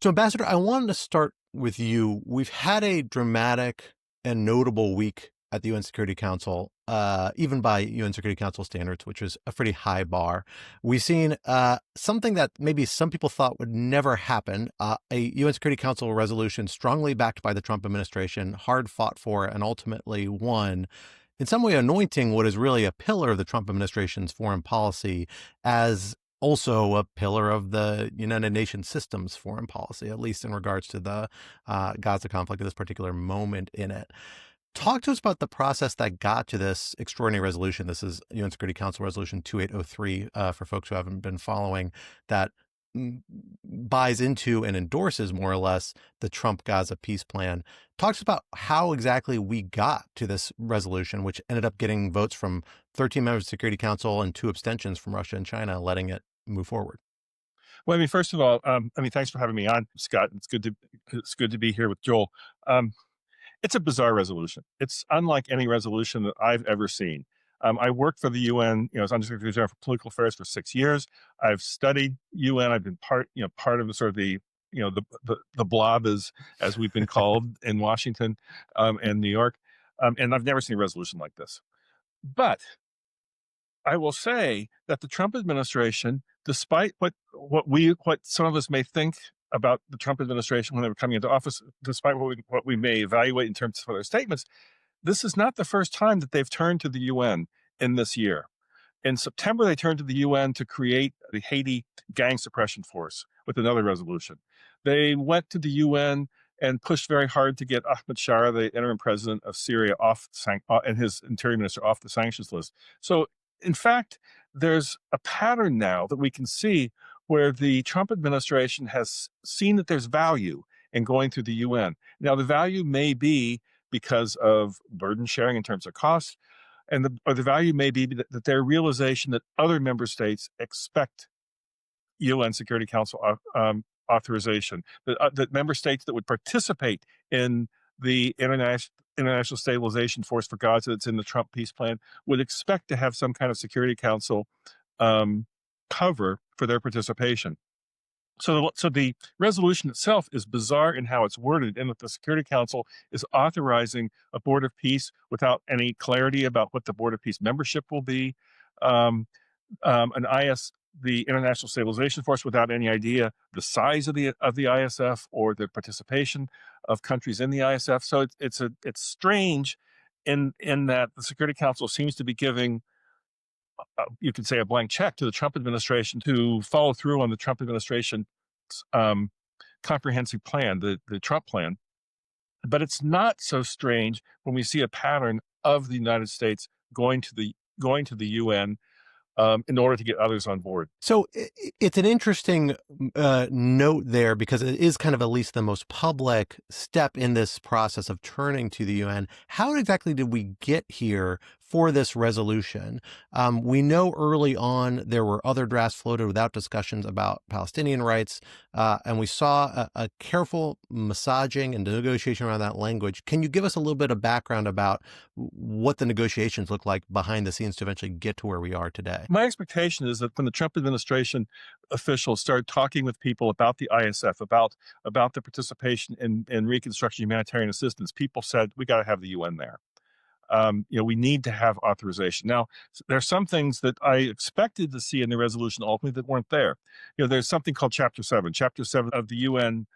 So, Ambassador, I wanted to start with you. We've had a dramatic and notable week at the UN Security Council, even by UN Security Council standards, which is a pretty high bar. We've seen something that maybe some people thought would never happen, a UN Security Council resolution strongly backed by the Trump administration, hard fought for, and ultimately won, in some way anointing what is really a pillar of the Trump administration's foreign policy as also a pillar of the United Nations system's foreign policy, at least in regards to the Gaza conflict at this particular moment in it. Talk to us about the process that got to this extraordinary resolution. This is UN Security Council Resolution 2803 for folks who haven't been following, that buys into and endorses more or less the Trump Gaza peace plan. Talk to us about how exactly we got to this resolution, which ended up getting votes from 13 members of the Security Council and 2 abstentions from Russia and China, letting it move forward. Well, first of all, thanks for having me on, Scott. It's good to be here with Joel. Um, it's a bizarre resolution. It's unlike any resolution that I've ever seen. I worked for the UN, as Undersecretary General for Political Affairs for 6 years. I've studied UN. I've been part of the sort of the blob as we've been called in Washington and New York, and I've never seen a resolution like this. But I will say that the Trump administration, despite what some of us may think about the Trump administration when they were coming into office, despite what we may evaluate in terms of their statements, this is not the first time that they've turned to the UN in this year. In September, they turned to the UN to create the Haiti gang suppression force with another resolution. They went to the UN and pushed very hard to get Ahmed Shara, the interim president of Syria, and his interior minister off the sanctions list. So, in fact, there's a pattern now that we can see where the Trump administration has seen that there's value in going through the UN. Now, the value may be because of burden sharing in terms of cost, or the value may be that their realization that other member states expect UN Security Council authorization, that member states that would participate in the international stabilization force for Gaza that's in the Trump peace plan would expect to have some kind of Security Council um, cover for their participation. So the resolution itself is bizarre in how it's worded, in that the Security Council is authorizing a board of peace without any clarity about what the board of peace membership will be. An the International Stabilization Force, without any idea the size of the ISF or the participation of countries in the ISF. So it's strange in that the Security Council seems to be giving, you could say, a blank check to the Trump administration to follow through on the Trump administration's um, comprehensive plan, the Trump plan. But it's not so strange when we see a pattern of the United States going to the UN in order to get others on board. So it's an interesting note there, because it is kind of at least the most public step in this process of turning to the UN. How exactly did we get here for this resolution? We know early on there were other drafts floated without discussions about Palestinian rights, and we saw a careful massaging and negotiation around that language. Can you give us a little bit of background about what the negotiations look like behind the scenes to eventually get to where we are today? My expectation is that when the Trump administration officials started talking with people about the ISF, about the participation in reconstruction humanitarian assistance, people said, we got to have the UN there. We need to have authorization. Now, there are some things that I expected to see in the resolution ultimately that weren't there. There's something called Chapter 7. Chapter 7 of the UN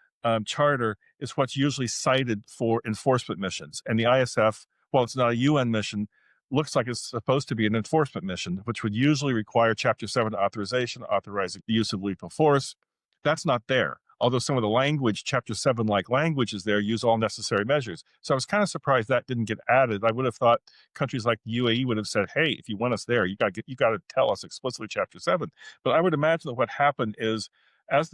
Charter is what's usually cited for enforcement missions. And the ISF, while it's not a UN mission, looks like it's supposed to be an enforcement mission, which would usually require Chapter 7 authorization, authorizing the use of lethal force. That's not there. Although some of the language, Chapter 7 like language is there, use all necessary measures. So I was kind of surprised that didn't get added. I would have thought countries like the UAE would have said, hey, if you want us there, you got to tell us explicitly Chapter 7. But I would imagine that what happened is, as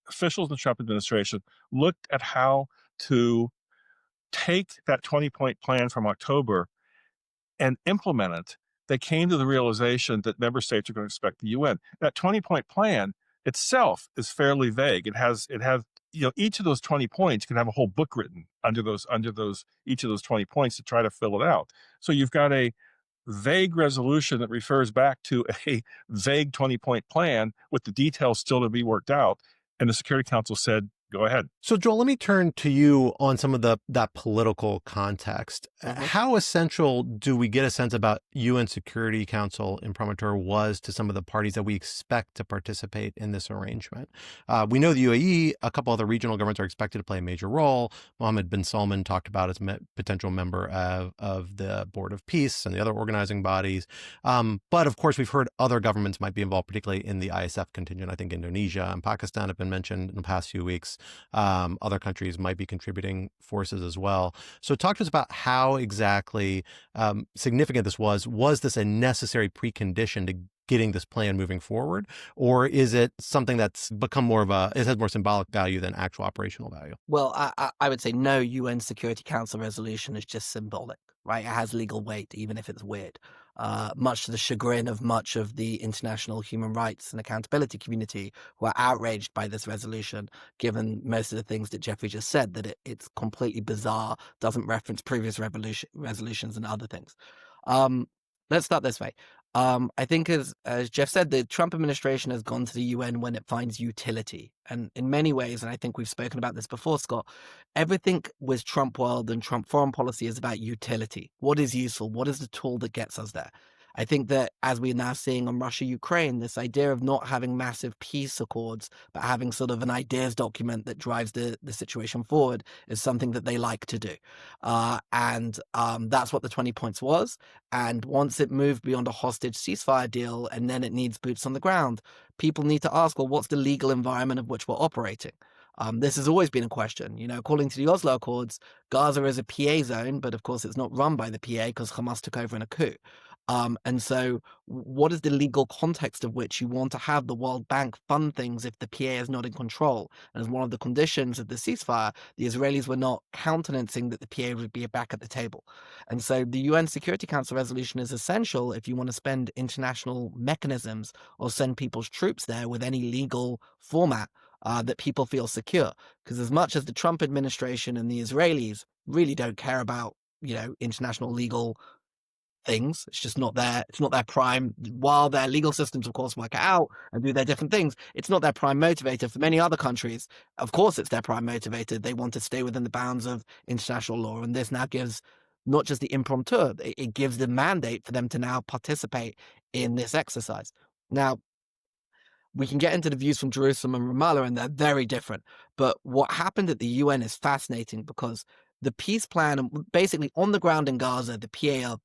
officials in the Trump administration looked at how to take that 20-point plan from October and implement it, they came to the realization that member states are going to expect the UN. That 20-point plan itself is fairly vague. It has each of those 20 points can have a whole book written under each of those 20 points to try to fill it out. So you've got a vague resolution that refers back to a vague 20-point plan with the details still to be worked out. And the Security Council said, go ahead. So, Joel, let me turn to you on some of that political context. Mhm. How essential do we get a sense about UN Security Council imprimatur was to some of the parties that we expect to participate in this arrangement? We know the UAE, a couple other regional governments are expected to play a major role. Mohammed bin Salman talked about as potential member of the Board of Peace and the other organizing bodies. But of course, we've heard other governments might be involved, particularly in the ISF contingent. I think Indonesia and Pakistan have been mentioned in the past few weeks. Other countries might be contributing forces as well. So talk to us about how exactly significant this was. Was this a necessary precondition to getting this plan moving forward? Or is it something that's become it has more symbolic value than actual operational value? Well, I would say no UN Security Council resolution is just symbolic, right? It has legal weight, even if it's weird. Much to the chagrin of much of the international human rights and accountability community who are outraged by this resolution, given most of the things that Jeffrey just said, that it's completely bizarre, doesn't reference previous resolutions and other things. Um, let's start this way. I think as Jeff said, the Trump administration has gone to the UN when it finds utility. And in many ways, and I think we've spoken about this before, Scott, everything with Trump world and Trump foreign policy is about utility. What is useful? What is the tool that gets us there? I think that as we're now seeing on Russia-Ukraine, this idea of not having massive peace accords, but having sort of an ideas document that drives the situation forward is something that they like to do. And that's what the 20 points was. And once it moved beyond a hostage ceasefire deal, and then it needs boots on the ground, people need to ask, well, what's the legal environment of which we're operating? This has always been a question. According to the Oslo Accords, Gaza is a PA zone, but of course it's not run by the PA because Hamas took over in a coup. And so what is the legal context of which you want to have the World Bank fund things if the PA is not in control? And as one of the conditions of the ceasefire, the Israelis were not countenancing that the PA would be back at the table. And so the UN Security Council resolution is essential if you want to spend international mechanisms or send people's troops there with any legal format that people feel secure. Because as much as the Trump administration and the Israelis really don't care about, international legal things. It's just not their prime. While their legal systems, of course, work it out and do their different things, it's not their prime motivator. For many other countries, of course, it's their prime motivator. They want to stay within the bounds of international law, and this now gives not just the impromptu, it gives the mandate for them to now participate in this exercise. Now, we can get into the views from Jerusalem and Ramallah, and they're very different. But what happened at the UN is fascinating because the peace plan, basically on the ground in Gaza, the PA are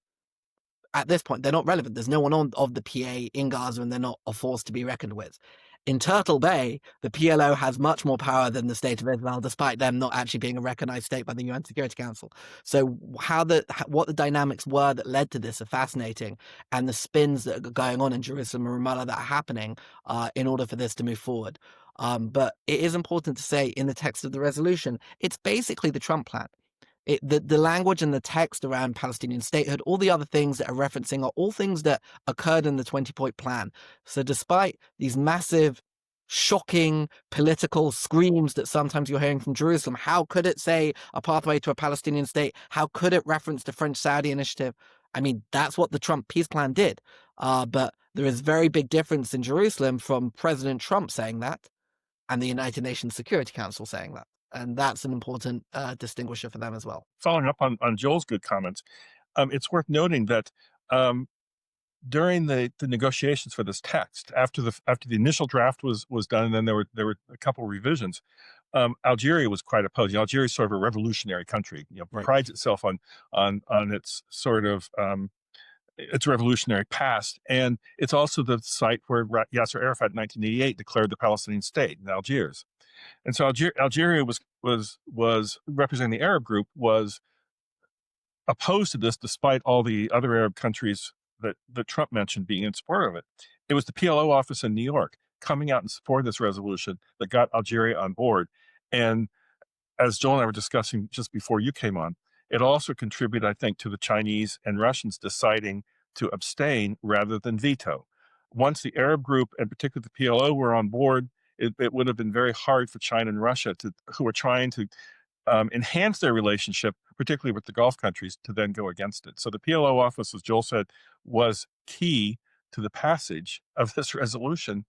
at this point, they're not relevant. There's no one of the PA in Gaza, and they're not a force to be reckoned with. In Turtle Bay, the PLO has much more power than the State of Israel, despite them not actually being a recognized state by the UN Security Council. So what the dynamics were that led to this are fascinating, and the spins that are going on in Jerusalem and Ramallah that are happening in order for this to move forward. But it is important to say in the text of the resolution, it's basically the Trump plan. The language and the text around Palestinian statehood, all the other things that are referencing are all things that occurred in the 20-point plan. So despite these massive, shocking political screams that sometimes you're hearing from Jerusalem, how could it say a pathway to a Palestinian state? How could it reference the French-Saudi initiative? I mean, that's what the Trump peace plan did. But there is very big difference in Jerusalem from President Trump saying that and the United Nations Security Council saying that. And that's an important distinguisher for them as well. Following up on Joel's good comments, it's worth noting that um, during the negotiations for this text, after the initial draft was done, and then there were a couple revisions. Algeria was quite opposed. Algeria is sort of a revolutionary country. Right. Prides itself on its sort of its revolutionary past, and it's also the site where Yasser Arafat in 1988 declared the Palestinian state in Algiers. And so Algeria was representing the Arab group, was opposed to this despite all the other Arab countries that Trump mentioned being in support of it. It was the PLO office in New York coming out in support of this resolution that got Algeria on board. And as Joel and I were discussing just before you came on, it also contributed, I think, to the Chinese and Russians deciding to abstain rather than veto. Once the Arab group, and particularly the PLO, were on board, it would have been very hard for China and Russia, who were trying to enhance their relationship, particularly with the Gulf countries, to then go against it. So the PLO office, as Joel said, was key to the passage of this resolution,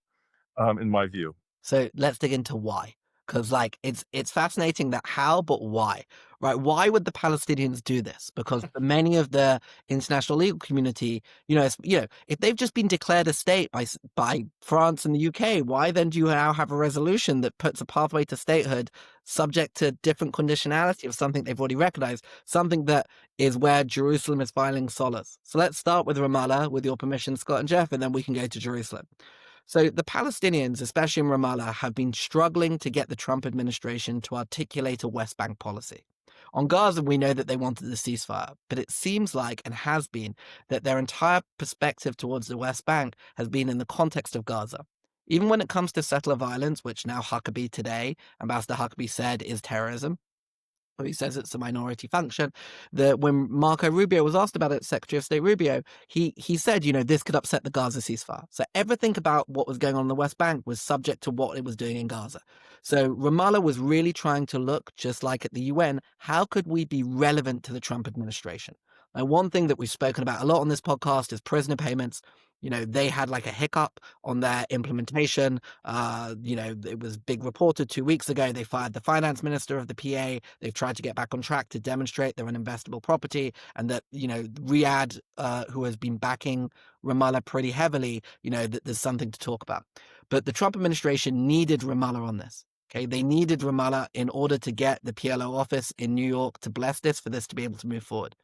in my view. So let's dig into why. Because like it's fascinating that how, but why, right? Why would the Palestinians do this? Because for many of the international legal community, if they've just been declared a state by France and the UK, why then do you now have a resolution that puts a pathway to statehood subject to different conditionality of something they've already recognized, something that is where Jerusalem is filing solace? So let's start with Ramallah, with your permission, Scott and Jeff, and then we can go to Jerusalem. So the Palestinians, especially in Ramallah, have been struggling to get the Trump administration to articulate a West Bank policy. On Gaza, we know that they wanted the ceasefire, but it seems like, and has been, that their entire perspective towards the West Bank has been in the context of Gaza. Even when it comes to settler violence, which now Huckabee today, Ambassador Huckabee said is terrorism, he says it's a minority function, that when Marco Rubio was asked about it, Secretary of State Rubio, he said, this could upset the Gaza ceasefire. So everything about what was going on in the West Bank was subject to what it was doing in Gaza. So Ramallah was really trying to look, just like at the UN, how could we be relevant to the Trump administration? Now, one thing that we've spoken about a lot on this podcast is prisoner payments. They had like a hiccup on their implementation. It was big reported 2 weeks ago. They fired the finance minister of the PA. They've tried to get back on track to demonstrate they're an investable property, and that, Riyadh, who has been backing Ramallah pretty heavily, that there's something to talk about. But the Trump administration needed Ramallah on this. Okay, they needed Ramallah in order to get the PLO office in New York to bless this, for this to be able to move forward.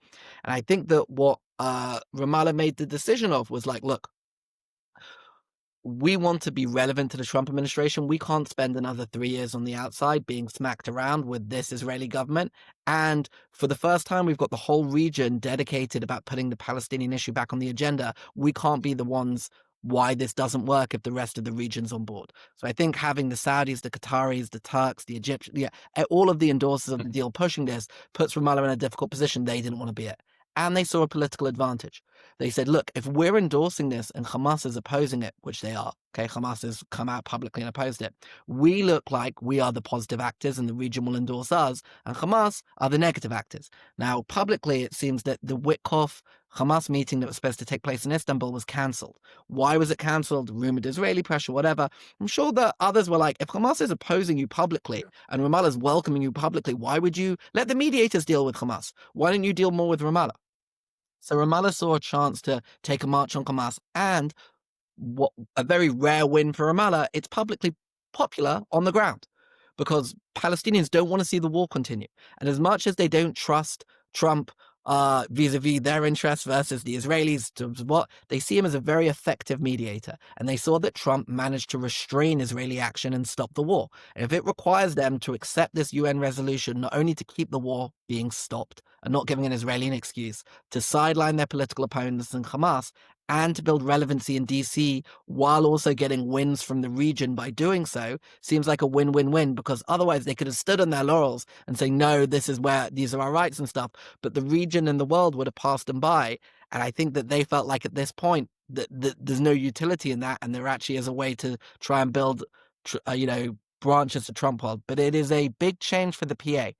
And I think that what Ramallah made the decision of was like, look, we want to be relevant to the Trump administration. We can't spend another 3 years on the outside being smacked around with this Israeli government. And for the first time, we've got the whole region dedicated about putting the Palestinian issue back on the agenda. We can't be the ones why this doesn't work if the rest of the region's on board. So I think having the Saudis, the Qataris, the Turks, the Egyptians, all of the endorsers of the deal pushing this puts Ramallah in a difficult position. They didn't want to be it. And they saw a political advantage. They said, look, if we're endorsing this and Hamas is opposing it, which they are, okay, Hamas has come out publicly and opposed it, we look like we are the positive actors and the region will endorse us, and Hamas are the negative actors. Now, publicly, it seems that the Witkoff Hamas meeting that was supposed to take place in Istanbul was cancelled. Why was it cancelled? Rumored Israeli pressure, whatever. I'm sure that others were like, if Hamas is opposing you publicly and Ramallah is welcoming you publicly, why would you let the mediators deal with Hamas? Why don't you deal more with Ramallah? So Ramallah saw a chance to take a march on Hamas, and what a very rare win for Ramallah, it's publicly popular on the ground, because Palestinians don't want to see the war continue. And as much as they don't trust Trump vis-a-vis their interests versus the Israelis, they see him as a very effective mediator. And they saw that Trump managed to restrain Israeli action and stop the war. And if it requires them to accept this UN resolution, not only to keep the war being stopped and not giving an Israeli an excuse, to sideline their political opponents in Hamas, and to build relevancy in DC while also getting wins from the region by doing so, seems like a win-win-win, because otherwise they could have stood on their laurels and say, no, these are our rights and stuff, but the region and the world would have passed them by. And I think that they felt like at this point that there's no utility in that, and there actually is a way to try and build branches to Trump world. But it is a big change for the PA.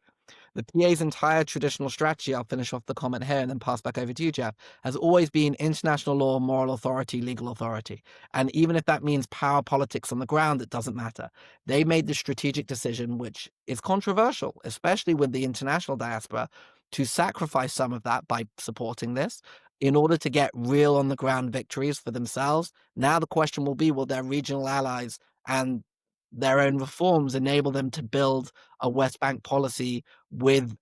The PA's entire traditional strategy, I'll finish off the comment here and then pass back over to you, Jeff, has always been international law, moral authority, legal authority. And even if that means power politics on the ground, it doesn't matter. They made the strategic decision, which is controversial, especially with the international diaspora, to sacrifice some of that by supporting this in order to get real on the ground victories for themselves. Now the question will be, will their regional allies and their own reforms enable them to build a West Bank policy with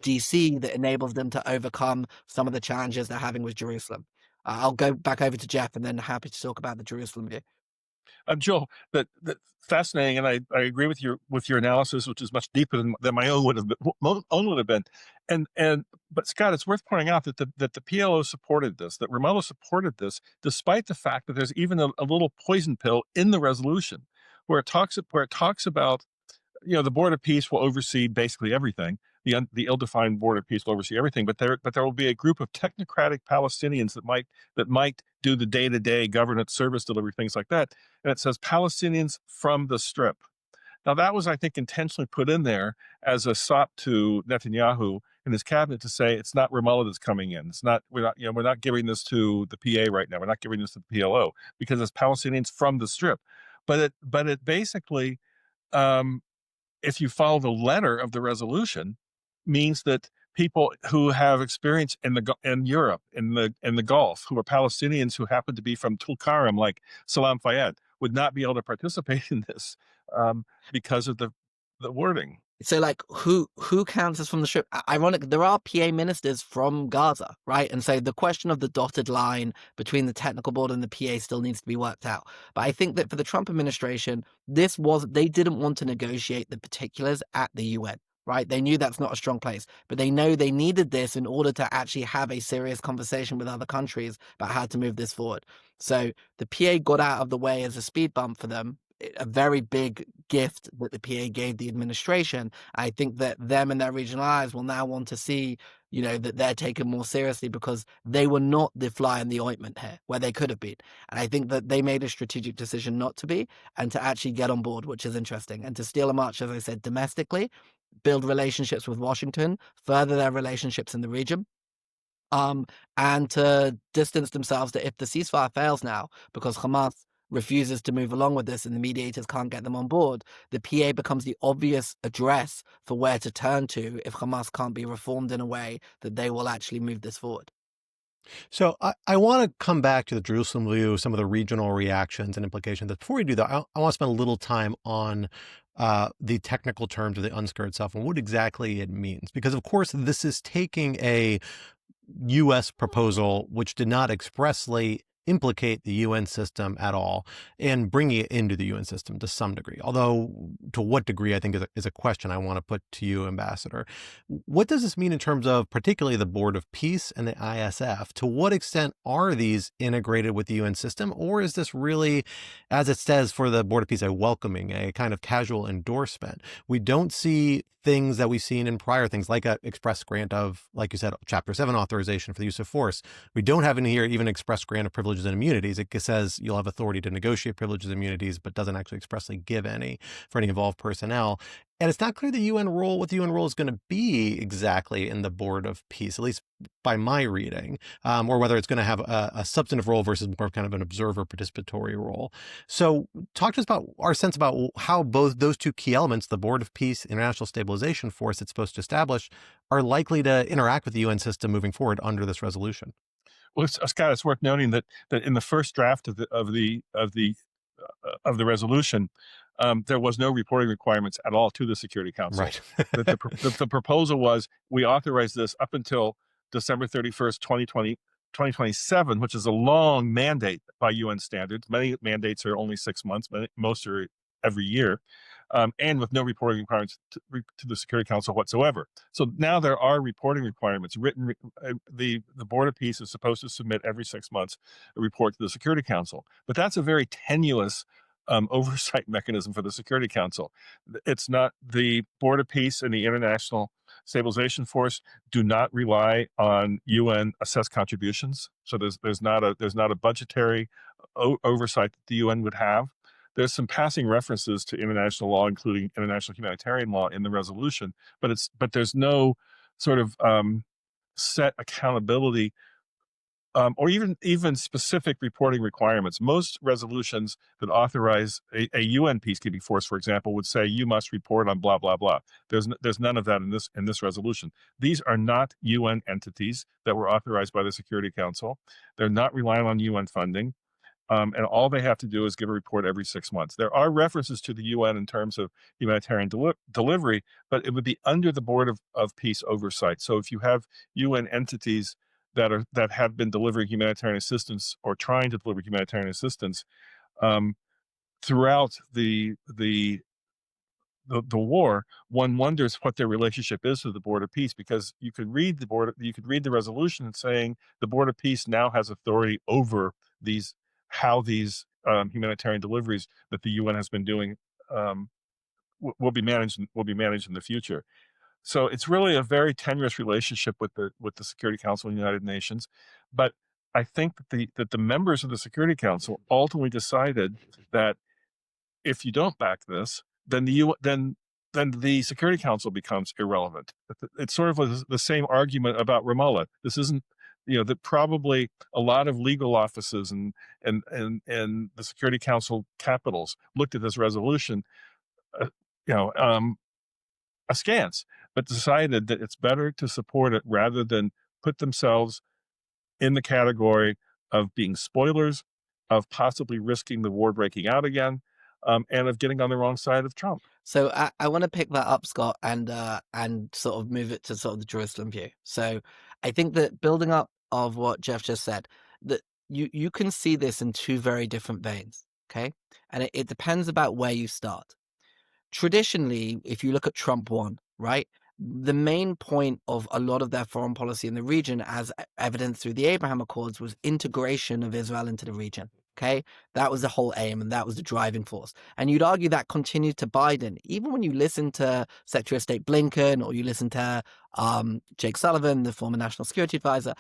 DC that enables them to overcome some of the challenges they're having with Jerusalem? I'll go back over to Jeff and then happy to talk about the Jerusalem view. Joel, that fascinating, and I agree with your analysis, which is much deeper than my own would have been. But Scott, it's worth pointing out that the PLO supported this, that Ramallah supported this, despite the fact that there's even a little poison pill in the resolution where it talks about, the Board of Peace will oversee basically everything. The ill-defined Board of Peace will oversee everything, but there will be a group of technocratic Palestinians that might do the day-to-day governance, service delivery, things like that. And it says Palestinians from the Strip. Now that was, I think, intentionally put in there as a sop to Netanyahu and his cabinet to say it's not Ramallah that's coming in. We're not giving this to the PA right now. We're not giving this to the PLO because it's Palestinians from the Strip. But it basically, um, if you follow the letter of the resolution, means that people who have experience in Europe, in the Gulf, who are Palestinians who happen to be from Tulkarm, like Salam Fayyad, would not be able to participate in this, because of the wording. So, like, who counts as from the strip? Ironic, there are PA ministers from Gaza, right? And so the question of the dotted line between the technical board and the PA still needs to be worked out. But I think that for the Trump administration, they didn't want to negotiate the particulars at the UN, right? They knew that's not a strong place, but they know they needed this in order to actually have a serious conversation with other countries about how to move this forward. So the PA got out of the way as a speed bump for them, a very big gift that the PA gave the administration. I think that them and their regional allies will now want to see, that they're taken more seriously because they were not the fly in the ointment here where they could have been. And I think that they made a strategic decision not to be and to actually get on board, which is interesting. And to steal a march, as I said, domestically, build relationships with Washington, further their relationships in the region. And to distance themselves that if the ceasefire fails now, because Hamas refuses to move along with this and the mediators can't get them on board, the PA becomes the obvious address for where to turn to if Hamas can't be reformed in a way that they will actually move this forward. So I want to come back to the Jerusalem view, some of the regional reactions and implications. But before we do that, I want to spend a little time on the technical terms of the UNSCR itself and what exactly it means. Because, of course, this is taking a U.S. proposal, which did not expressly implicate the UN system at all, and bringing it into the UN system to some degree. Although, to what degree, I think is a question I want to put to you, Ambassador. What does this mean in terms of particularly the Board of Peace and the ISF? To what extent are these integrated with the UN system? Or is this really, as it says for the Board of Peace, a welcoming, a kind of casual endorsement? We don't see things that we've seen in prior things, like a express grant of, like you said, Chapter 7 authorization for the use of force. We don't have in here even express grant of privileges and immunities. It says you'll have authority to negotiate privileges and immunities, but doesn't actually expressly give any for any involved personnel. And it's not clear the UN role, what the UN role is going to be exactly in the Board of Peace, at least by my reading, or whether it's going to have a substantive role versus more of kind of an observer participatory role. So talk to us about our sense about how both those two key elements, the Board of Peace, International Stabilization Force it's supposed to establish, are likely to interact with the UN system moving forward under this resolution. Well, Scott, it's worth noting that in the first draft of the resolution, there was no reporting requirements at all to the Security Council. Right. The proposal was we authorize this up until December 31st, 2027, which is a long mandate by UN standards. Many mandates are only 6 months, but most are every year, and with no reporting requirements to the Security Council whatsoever. So now there are reporting requirements. The Board of Peace is supposed to submit every 6 months a report to the Security Council, but that's a very tenuous oversight mechanism for the Security Council. It's not the Board of Peace and the International Stabilization Force do not rely on UN assessed contributions. So there's not a budgetary oversight that the UN would have. There's some passing references to international law, including international humanitarian law, in the resolution, but there's no sort of set accountability or even specific reporting requirements. Most resolutions that authorize a UN peacekeeping force, for example, would say you must report on blah blah blah. There's none of that in this resolution. These are not UN entities that were authorized by the Security Council. They're not relying on UN funding. And all they have to do is give a report every 6 months. There are references to the UN in terms of humanitarian delivery, but it would be under the Board of Peace oversight. So if you have UN entities that have been delivering humanitarian assistance or trying to deliver humanitarian assistance throughout the war, one wonders what their relationship is to the Board of Peace, because you could read the resolution saying the Board of Peace now has authority over how these humanitarian deliveries that the UN has been doing will be managed in the future. So it's really a very tenuous relationship with the Security Council and the United Nations. But I think that the members of the Security Council ultimately decided that if you don't back this, then the Security Council becomes irrelevant. It's sort of the same argument about Ramallah. This isn't that probably a lot of legal offices and the Security Council capitals looked at this resolution, uh, you know, um, askance, but decided that it's better to support it rather than put themselves in the category of being spoilers, of possibly risking the war breaking out again, and of getting on the wrong side of Trump. So I want to pick that up, Scott, and sort of move it to sort of the Jerusalem view. So I think that building up of what Jeff just said, that you can see this in two very different veins. Okay. And it depends about where you start. Traditionally, if you look at Trump one, right, the main point of a lot of their foreign policy in the region, as evidenced through the Abraham Accords, was integration of Israel into the region. Okay, that was the whole aim, and that was the driving force. And you'd argue that continued to Biden, even when you listen to Secretary of State Blinken or you listen to Jake Sullivan, the former national security advisor.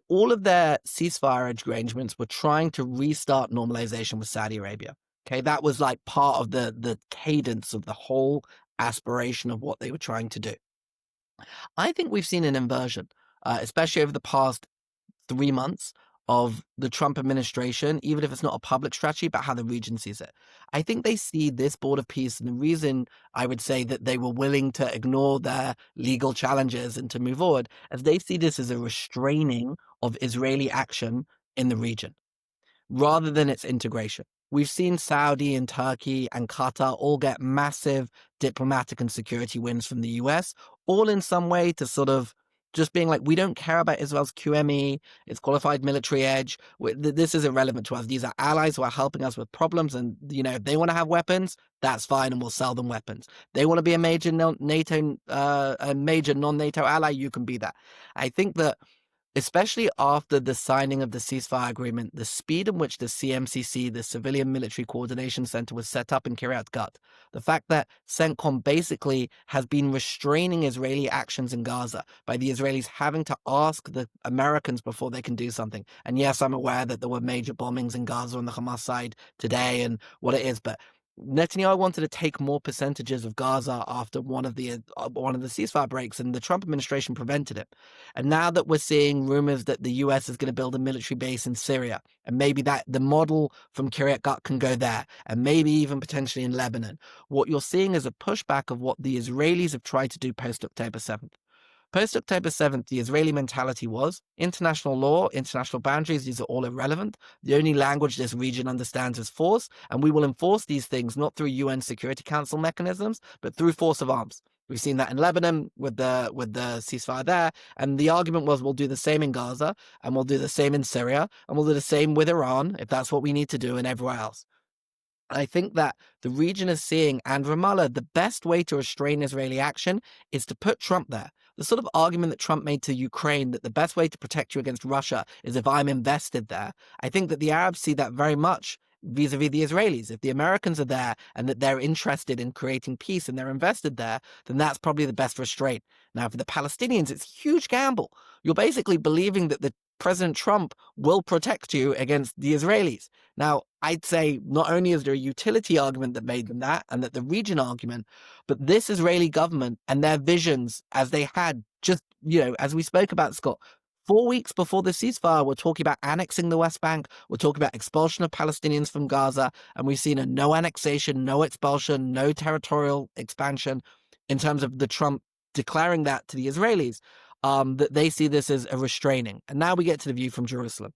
All of their ceasefire arrangements were trying to restart normalization with Saudi Arabia. Okay, that was like part of the cadence of the whole aspiration of what they were trying to do. I think we've seen an inversion, especially over the past 3 months of the Trump administration, even if it's not a public strategy, but how the region sees it. I think they see this board of peace, and the reason I would say that they were willing to ignore their legal challenges and to move forward, as they see this as a restraining of Israeli action in the region, rather than its integration. We've seen Saudi and Turkey and Qatar all get massive diplomatic and security wins from the US, all in some way to sort of just being like, we don't care about Israel's QME, its qualified military edge. This is irrelevant to us. These are allies who are helping us with problems. And, if they want to have weapons, that's fine. And we'll sell them weapons. They want to be a major NATO, a major non-NATO ally. You can be that. I think that, especially after the signing of the ceasefire agreement, the speed in which the CMCC, the Civilian Military Coordination Center, was set up in Kiryat Gat, the fact that CENTCOM basically has been restraining Israeli actions in Gaza by the Israelis having to ask the Americans before they can do something. And yes, I'm aware that there were major bombings in Gaza on the Hamas side today and what it is, but Netanyahu wanted to take more percentages of Gaza after one of the ceasefire breaks, and the Trump administration prevented it. And now that we're seeing rumors that the US is going to build a military base in Syria, and maybe that the model from Kiryat Gat can go there, and maybe even potentially in Lebanon, what you're seeing is a pushback of what the Israelis have tried to do post October 7th. Post October 7th, the Israeli mentality was international law, international boundaries, these are all irrelevant. The only language this region understands is force, and we will enforce these things not through UN Security Council mechanisms, but through force of arms. We've seen that in Lebanon with the ceasefire there, and the argument was we'll do the same in Gaza, and we'll do the same in Syria, and we'll do the same with Iran if that's what we need to do, and everywhere else. I think that the region is seeing, and Ramallah, the best way to restrain Israeli action is to put Trump there. The sort of argument that Trump made to Ukraine, that the best way to protect you against Russia is if I'm invested there. I think that the Arabs see that very much vis-a-vis the Israelis. If the Americans are there and that they're interested in creating peace and they're invested there, then that's probably the best restraint. Now, for the Palestinians, it's a huge gamble. You're basically believing that the President Trump will protect you against the Israelis. Now, I'd say not only is there a utility argument that made them that, and that the region argument, but this Israeli government and their visions as they had just, as we spoke about, Scott, 4 weeks before the ceasefire, we're talking about annexing the West Bank. We're talking about expulsion of Palestinians from Gaza. And we've seen a no annexation, no expulsion, no territorial expansion in terms of the Trump declaring that to the Israelis. That they see this as a restraining. And now we get to the view from Jerusalem.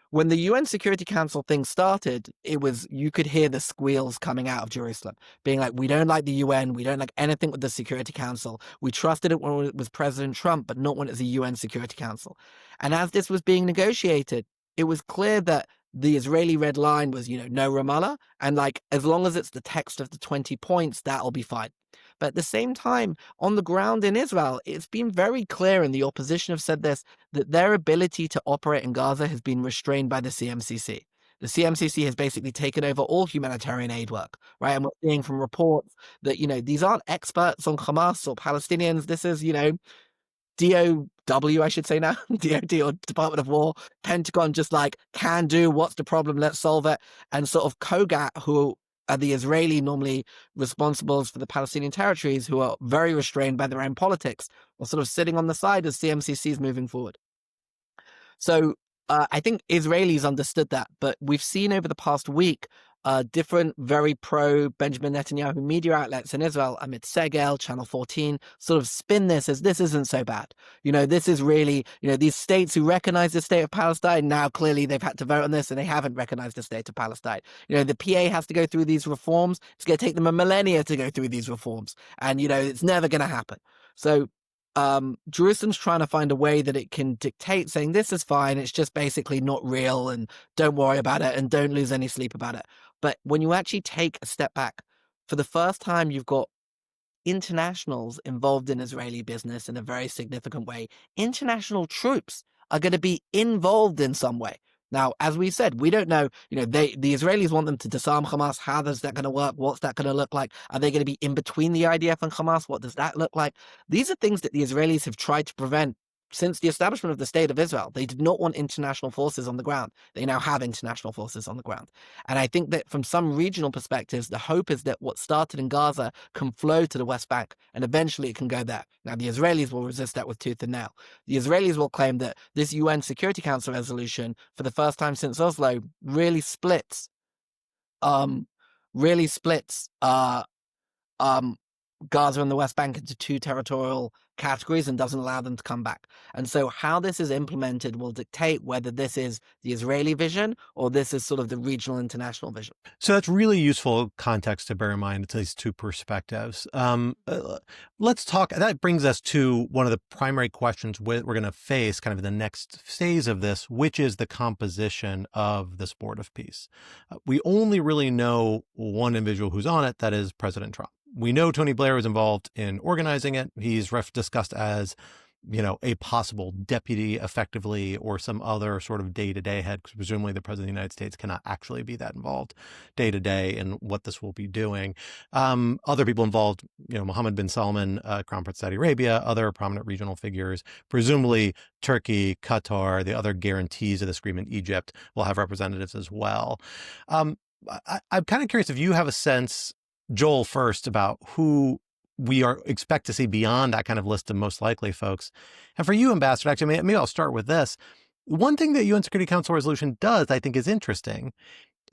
When the UN Security Council thing started, you could hear the squeals coming out of Jerusalem, being like, we don't like the UN, we don't like anything with the Security Council. We trusted it when it was President Trump, but not when it's a UN Security Council. And as this was being negotiated, it was clear that the Israeli red line was, no Ramallah, and as long as it's the text of the 20 points, that'll be fine. But at the same time, on the ground in Israel, it's been very clear, and the opposition have said this, that their ability to operate in Gaza has been restrained by the CMCC. The CMCC has basically taken over all humanitarian aid work, right? And we're seeing from reports that, these aren't experts on Hamas or Palestinians. This is, DOW, I should say now, DOD or Department of War, Pentagon, just can do, what's the problem, let's solve it. And sort of Kogat, who are the Israeli normally responsible for the Palestinian territories, who are very restrained by their own politics, are sort of sitting on the side as CMCC is moving forward. So I think Israelis understood that, but we've seen over the past week different very pro Benjamin Netanyahu media outlets in Israel, Amit Segel, Channel 14, sort of spin this as this isn't so bad. This is really, these states who recognize the state of Palestine, now clearly they've had to vote on this and they haven't recognized the state of Palestine. The PA has to go through these reforms. It's going to take them a millennia to go through these reforms. And, it's never going to happen. So Jerusalem's trying to find a way that it can dictate, saying this is fine, it's just basically not real and don't worry about it and don't lose any sleep about it. But when you actually take a step back, for the first time, you've got internationals involved in Israeli business in a very significant way. International troops are going to be involved in some way. Now, as we said, we don't know, the Israelis want them to disarm Hamas. How is that going to work? What's that going to look like? Are they going to be in between the IDF and Hamas? What does that look like? These are things that the Israelis have tried to prevent since the establishment of the State of Israel. They did not want international forces on the ground. They now have international forces on the ground. And I think that from some regional perspectives, the hope is that what started in Gaza can flow to the West Bank, and eventually it can go there. Now, the Israelis will resist that with tooth and nail. The Israelis will claim that this UN Security Council resolution, for the first time since Oslo, really splits Gaza and the West Bank into two territorial categories and doesn't allow them to come back. And so how this is implemented will dictate whether this is the Israeli vision or this is sort of the regional international vision. So that's really useful context to bear in mind. It's these two perspectives. Let's talk. That brings us to one of the primary questions we're going to face kind of in the next phase of this, which is the composition of this Board of Peace. We only really know one individual who's on it, that is President Trump. We know Tony Blair was involved in organizing it. He's discussed as, a possible deputy effectively or some other sort of day-to-day head, because presumably the president of the United States cannot actually be that involved day-to-day in what this will be doing. Other people involved, Mohammed bin Salman, Crown Prince of Saudi Arabia, other prominent regional figures, presumably Turkey, Qatar, the other guarantees of this agreement, Egypt, will have representatives as well. I'm kind of curious if you have a sense, Joel, first, about who we expect to see beyond that kind of list of most likely folks. And for you, Ambassador, actually, maybe I'll start with this. One thing that UN Security Council resolution does, I think, is interesting,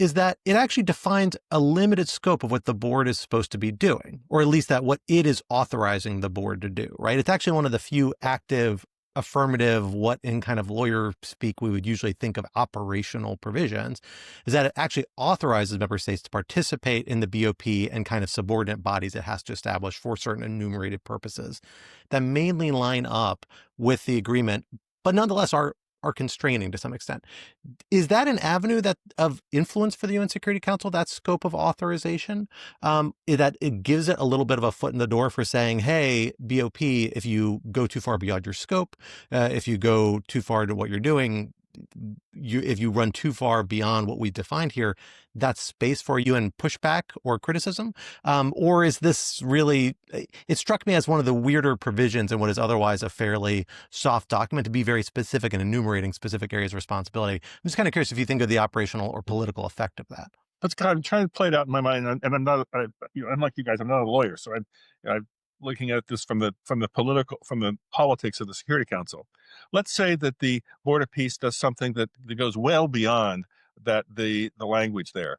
is that it actually defines a limited scope of what the board is supposed to be doing, or at least that what it is authorizing the board to do, right? It's actually one of the few active, affirmative, what in kind of lawyer speak we would usually think of operational provisions, is that it actually authorizes member states to participate in the BOP and kind of subordinate bodies it has to establish for certain enumerated purposes that mainly line up with the agreement, but nonetheless are constraining to some extent. Is that an avenue of influence for the UN Security Council, that scope of authorization? That it gives it a little bit of a foot in the door for saying, hey, BOP, if you go too far beyond your scope, if you go too far to what you're doing, if you run too far beyond what we defined here, that's space for UN pushback or criticism? Or is this really, it struck me as one of the weirder provisions in what is otherwise a fairly soft document to be very specific and enumerating specific areas of responsibility. I'm just kind of curious if you think of the operational or political effect of that. That's kind of, I'm trying to play it out in my mind, and I'm not, unlike you guys, I'm not a lawyer, so I'm looking at this from the politics of the Security Council. Let's say that the Board of Peace does something that goes well beyond that the language there.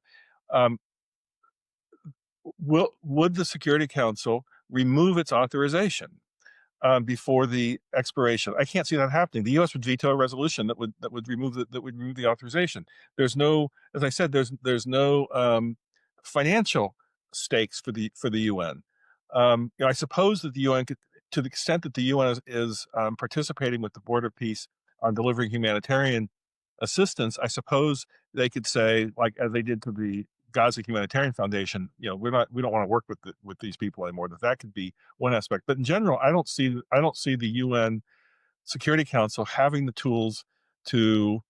Would the Security Council remove its authorization before the expiration? I can't see that happening. The U.S. would veto a resolution that would remove the authorization. There's no, as I said, there's no financial stakes for the UN. I suppose that the UN could, to the extent that the UN is participating with the Board of Peace on delivering humanitarian assistance, I suppose they could say, like as they did to the Gaza Humanitarian Foundation, we don't want to work with these people anymore. That could be one aspect. But in general, I don't see the UN Security Council having the tools to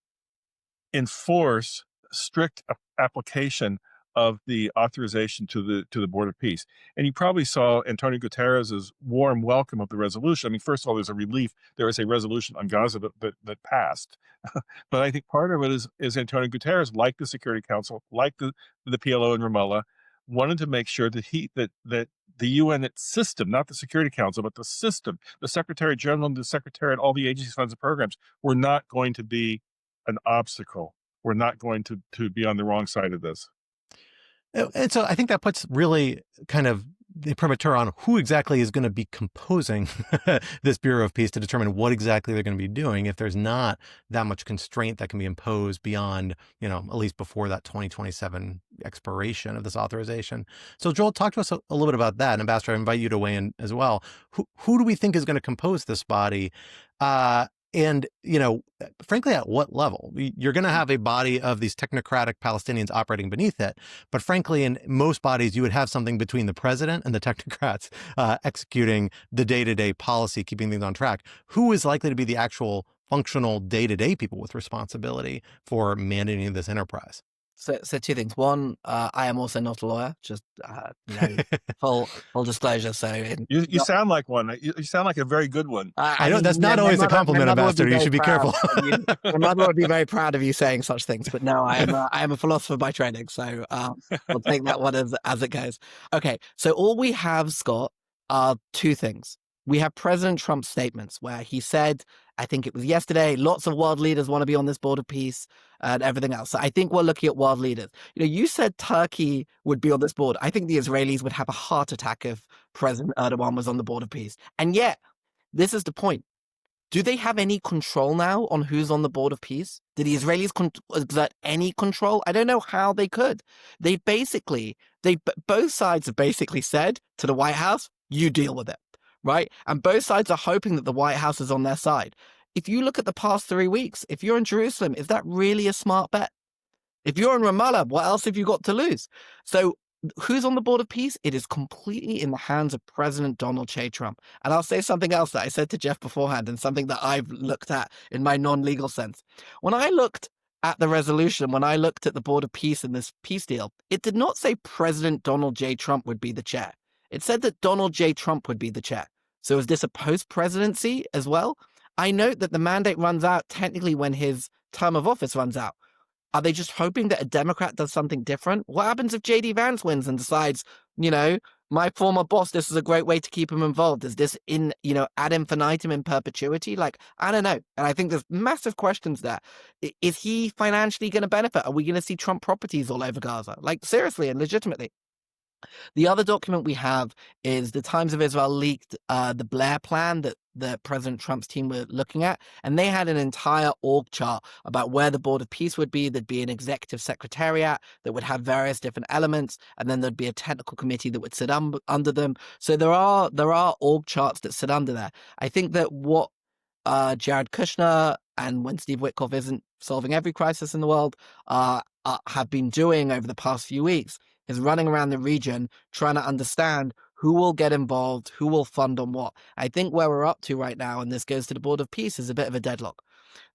enforce strict application of the authorization to the Board of Peace. And you probably saw Antonio Guterres' warm welcome of the resolution. I mean, first of all, there's a relief. There is a resolution on Gaza that passed. But I think part of it is Antonio Guterres, like the Security Council, like the PLO in Ramallah, wanted to make sure that the UN system, not the Security Council, but the system, the Secretary General, the Secretariat, all the agencies, funds, and programs, were not going to be an obstacle. We're not going to be on the wrong side of this. And so I think that puts really kind of the imprimatur on who exactly is going to be composing this Bureau of Peace to determine what exactly they're going to be doing if there's not that much constraint that can be imposed beyond, at least before that 2027 expiration of this authorization. So Joel, talk to us a little bit about that. And Ambassador, I invite you to weigh in as well. Who do we think is going to compose this body? And, frankly, at what level? You're going to have a body of these technocratic Palestinians operating beneath it. But frankly, in most bodies, you would have something between the president and the technocrats executing the day-to-day policy, keeping things on track. Who is likely to be the actual functional day-to-day people with responsibility for managing this enterprise? So two things. One, I am also not a lawyer. Just full disclosure. So you sound like one. You sound like a very good one. I know that's not always a compliment, Ambassador. You should be careful. My mother would be very proud of you saying such things. But no, I am a philosopher by training. So I'll take that one as it goes. Okay. So all we have, Scott, are two things. We have President Trump's statements where he said, I think it was yesterday, lots of world leaders want to be on this board of peace and everything else. So I think we're looking at world leaders. You said Turkey would be on this board. I think the Israelis would have a heart attack if President Erdogan was on the board of peace. And yet, this is the point. Do they have any control now on who's on the board of peace? Did the Israelis exert any control? I don't know how they could. Both sides have basically said to the White House, you deal with it. Right? And both sides are hoping that the White House is on their side. If you look at the past 3 weeks, if you're in Jerusalem, is that really a smart bet? If you're in Ramallah, what else have you got to lose? So who's on the board of peace? It is completely in the hands of President Donald J. Trump. And I'll say something else that I said to Jeff beforehand and something that I've looked at in my non-legal sense. When I looked at the resolution, when I looked at the board of peace in this peace deal, it did not say President Donald J. Trump would be the chair. It said that Donald J. Trump would be the chair. So is this a post-presidency as well? I note that the mandate runs out technically when his term of office runs out. Are they just hoping that a Democrat does something different? What happens if J.D. Vance wins and decides, my former boss, this is a great way to keep him involved? Is this ad infinitum in perpetuity? I don't know. And I think there's massive questions there. Is he financially going to benefit? Are we going to see Trump properties all over Gaza? Seriously and legitimately. The other document we have is the Times of Israel leaked the Blair plan that President Trump's team were looking at. And they had an entire org chart about where the board of peace would be. There'd be an executive secretariat that would have various different elements. And then there'd be a technical committee that would sit under them. So there are org charts that sit under there. I think that what Jared Kushner and when Steve Witkoff isn't solving every crisis in the world have been doing over the past few weeks is running around the region trying to understand who will get involved, who will fund on what. I think where we're up to right now, and this goes to the Board of Peace, is a bit of a deadlock.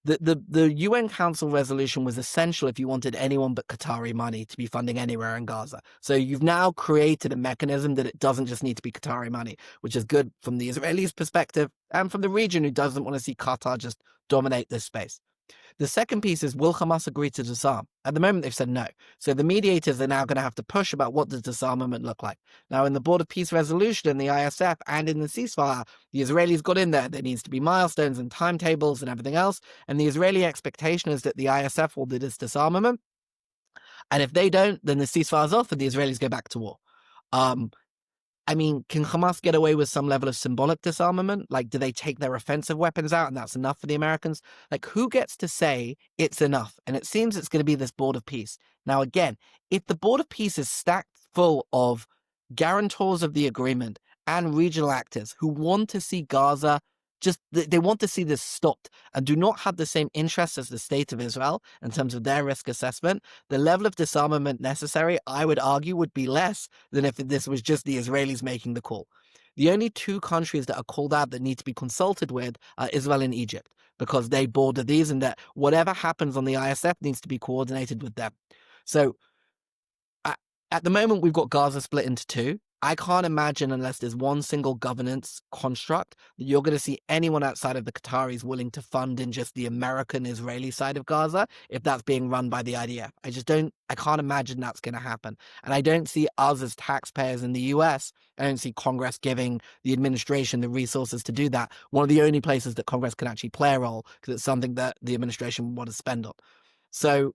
The UN Council resolution was essential if you wanted anyone but Qatari money to be funding anywhere in Gaza. So you've now created a mechanism that it doesn't just need to be Qatari money, which is good from the Israelis' perspective and from the region who doesn't want to see Qatar just dominate this space. The second piece is, will Hamas agree to disarm? At the moment, they've said no. So the mediators are now going to have to push about what does disarmament look like. Now, in the Board of Peace resolution, in the ISF, and in the ceasefire, the Israelis got in there. There needs to be milestones and timetables and everything else. And the Israeli expectation is that the ISF will do this disarmament. And if they don't, then the ceasefire's off and the Israelis go back to war. Can Hamas get away with some level of symbolic disarmament? Do they take their offensive weapons out and that's enough for the Americans? Who gets to say it's enough? And it seems it's going to be this Board of Peace. Now, again, if the Board of Peace is stacked full of guarantors of the agreement and regional actors who want to see Gaza they want to see this stopped and do not have the same interests as the state of Israel in terms of their risk assessment, the level of disarmament necessary, I would argue, would be less than if this was just the Israelis making the call. The only two countries that are called out that need to be consulted with are Israel and Egypt, because they border these and that whatever happens on the ISF needs to be coordinated with them. So at the moment, we've got Gaza split into two. I can't imagine, unless there's one single governance construct, that you're going to see anyone outside of the Qataris willing to fund in just the American-Israeli side of Gaza if that's being run by the IDF. I can't imagine that's going to happen. And I don't see us as taxpayers in the US, I don't see Congress giving the administration the resources to do that. One of the only places that Congress can actually play a role, because it's something that the administration would want to spend on. So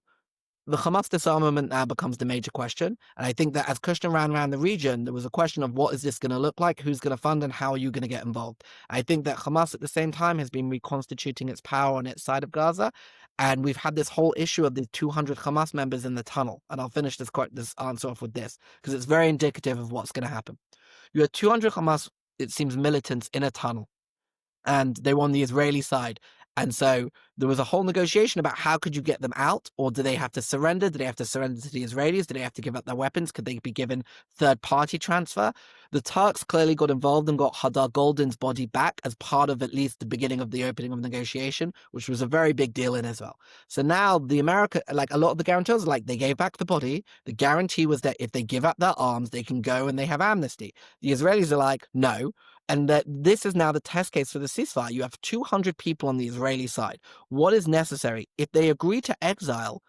the Hamas disarmament now becomes the major question. And I think that as Kushner ran around the region, there was a question of what is this going to look like, who's going to fund, and how are you going to get involved? I think that Hamas at the same time has been reconstituting its power on its side of Gaza. And we've had this whole issue of the 200 Hamas members in the tunnel. And I'll finish this answer off with this, because it's very indicative of what's going to happen. You had 200 Hamas, it seems, militants in a tunnel, and they were on the Israeli side. And so there was a whole negotiation about how could you get them out, or do they have to surrender? Do they have to surrender to the Israelis? Do they have to give up their weapons? Could they be given third-party transfer? The Turks clearly got involved and got Hadar Golden's body back as part of at least the beginning of the opening of negotiation, which was a very big deal in Israel. So now a lot of the guarantors, they gave back the body. The guarantee was that if they give up their arms, they can go and they have amnesty. The Israelis are like, no. And that this is now the test case for the ceasefire. You have 200 people on the Israeli side. What is necessary? If they agree to exile,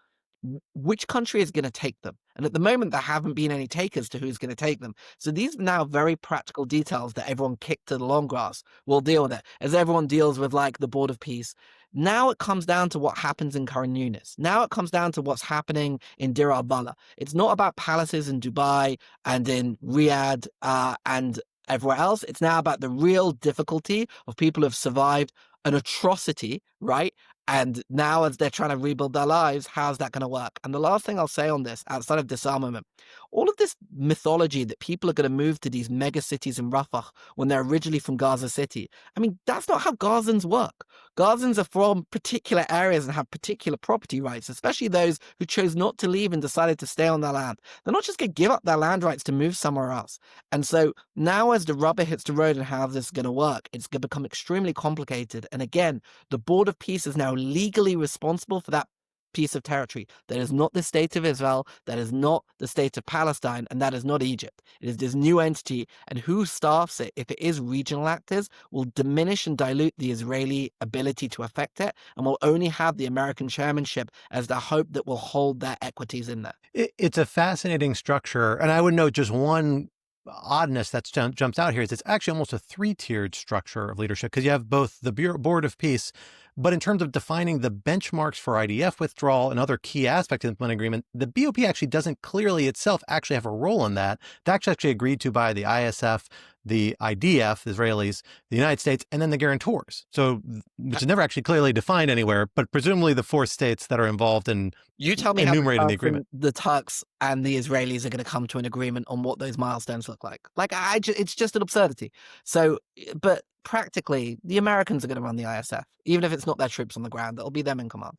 which country is going to take them? And at the moment, there haven't been any takers to who's going to take them. So these are now very practical details that everyone kicked to the long grass. We'll deal with it, as everyone deals with the Board of Peace. Now it comes down to what happens in Khan Yunis. Now it comes down to what's happening in Deir al-Balah. It's not about palaces in Dubai and in Riyadh and everywhere else. It's now about the real difficulty of people who have survived an atrocity, right? And now as they're trying to rebuild their lives, how's that going to work? And the last thing I'll say on this, outside of disarmament, all of this mythology that people are going to move to these mega cities in Rafah when they're originally from Gaza City. I mean, that's not how Gazans work. Gazans are from particular areas and have particular property rights, especially those who chose not to leave and decided to stay on their land. They're not just going to give up their land rights to move somewhere else. And so now as the rubber hits the road and how this is going to work, it's going to become extremely complicated. And again, the Board of Peace is now legally responsible for that piece of territory. That is not the state of Israel, that is not the state of Palestine, and that is not Egypt. It is this new entity, and who staffs it, if it is regional actors, will diminish and dilute the Israeli ability to affect it, and will only have the American chairmanship as the hope that will hold their equities in there. It's a fascinating structure, and I would note just one oddness that jumps out here is it's actually almost a three-tiered structure of leadership, because you have both the Board of Peace, but in terms of defining the benchmarks for IDF withdrawal and other key aspects of the implementing agreement, the BOP actually doesn't clearly itself actually have a role in that. That's actually agreed to by the ISF, the IDF, the Israelis, the United States, and then the guarantors. So, which is never actually clearly defined anywhere, but presumably the 4 states that are involved in you tell me enumerating the agreement. The Turks and the Israelis are going to come to an agreement on what those milestones look like. It's just an absurdity. So, but practically, the Americans are going to run the ISF, even if it's not their troops on the ground. It'll be them in command.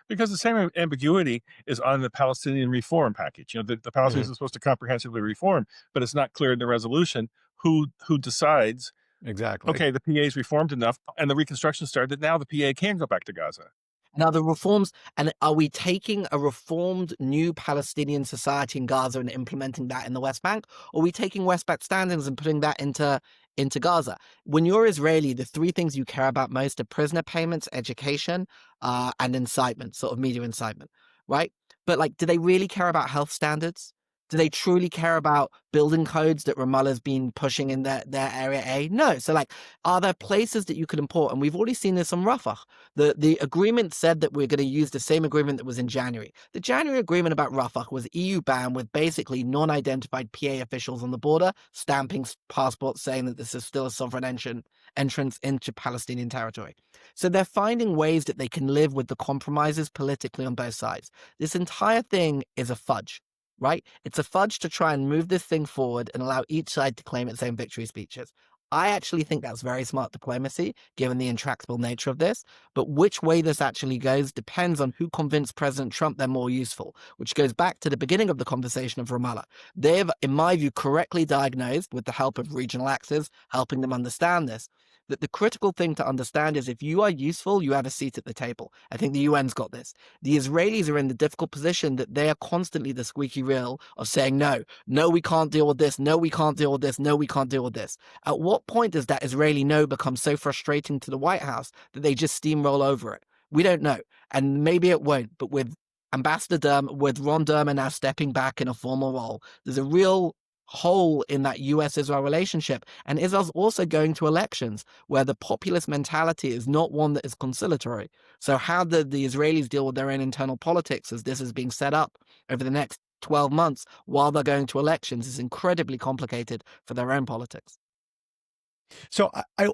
Because the same ambiguity is on the Palestinian reform package. The Palestinians are supposed to comprehensively reform, but it's not clear in the resolution who decides. Exactly. Okay, the PA's reformed enough, and the reconstruction started. Now the PA can go back to Gaza. Now the reforms, and are we taking a reformed new Palestinian society in Gaza and implementing that in the West Bank? Or are we taking West Bank standards and putting that into Gaza? When you're Israeli, the 3 things you care about most are prisoner payments, education, and incitement, sort of media incitement, right? But do they really care about health standards? Do they truly care about building codes that Ramallah's been pushing in their area A? No. So are there places that you could import? And we've already seen this on Rafah. The agreement said that we're going to use the same agreement that was in January. The January agreement about Rafah was EU ban with basically non-identified PA officials on the border stamping passports saying that this is still a sovereign entrance into Palestinian territory. So they're finding ways that they can live with the compromises politically on both sides. This entire thing is a fudge. Right? It's a fudge to try and move this thing forward and allow each side to claim its own victory speeches. I actually think that's very smart diplomacy, given the intractable nature of this. But which way this actually goes depends on who convinced President Trump they're more useful, which goes back to the beginning of the conversation of Ramallah. They've, in my view, correctly diagnosed, with the help of regional actors, helping them understand this, that the critical thing to understand is if you are useful, you have a seat at the table. I think the UN's got this. The Israelis are in the difficult position that they are constantly the squeaky wheel of saying, no, we can't deal with this. No, we can't deal with this. No, we can't deal with this. At what point does that Israeli no become so frustrating to the White House that they just steamroll over it? We don't know. And maybe it won't. But with with Ron Dermer now stepping back in a formal role, there's a real hole in that US-Israel relationship. And Israel's also going to elections where the populist mentality is not one that is conciliatory. So how do the Israelis deal with their own internal politics as this is being set up over the next 12 months while they're going to elections is incredibly complicated for their own politics. So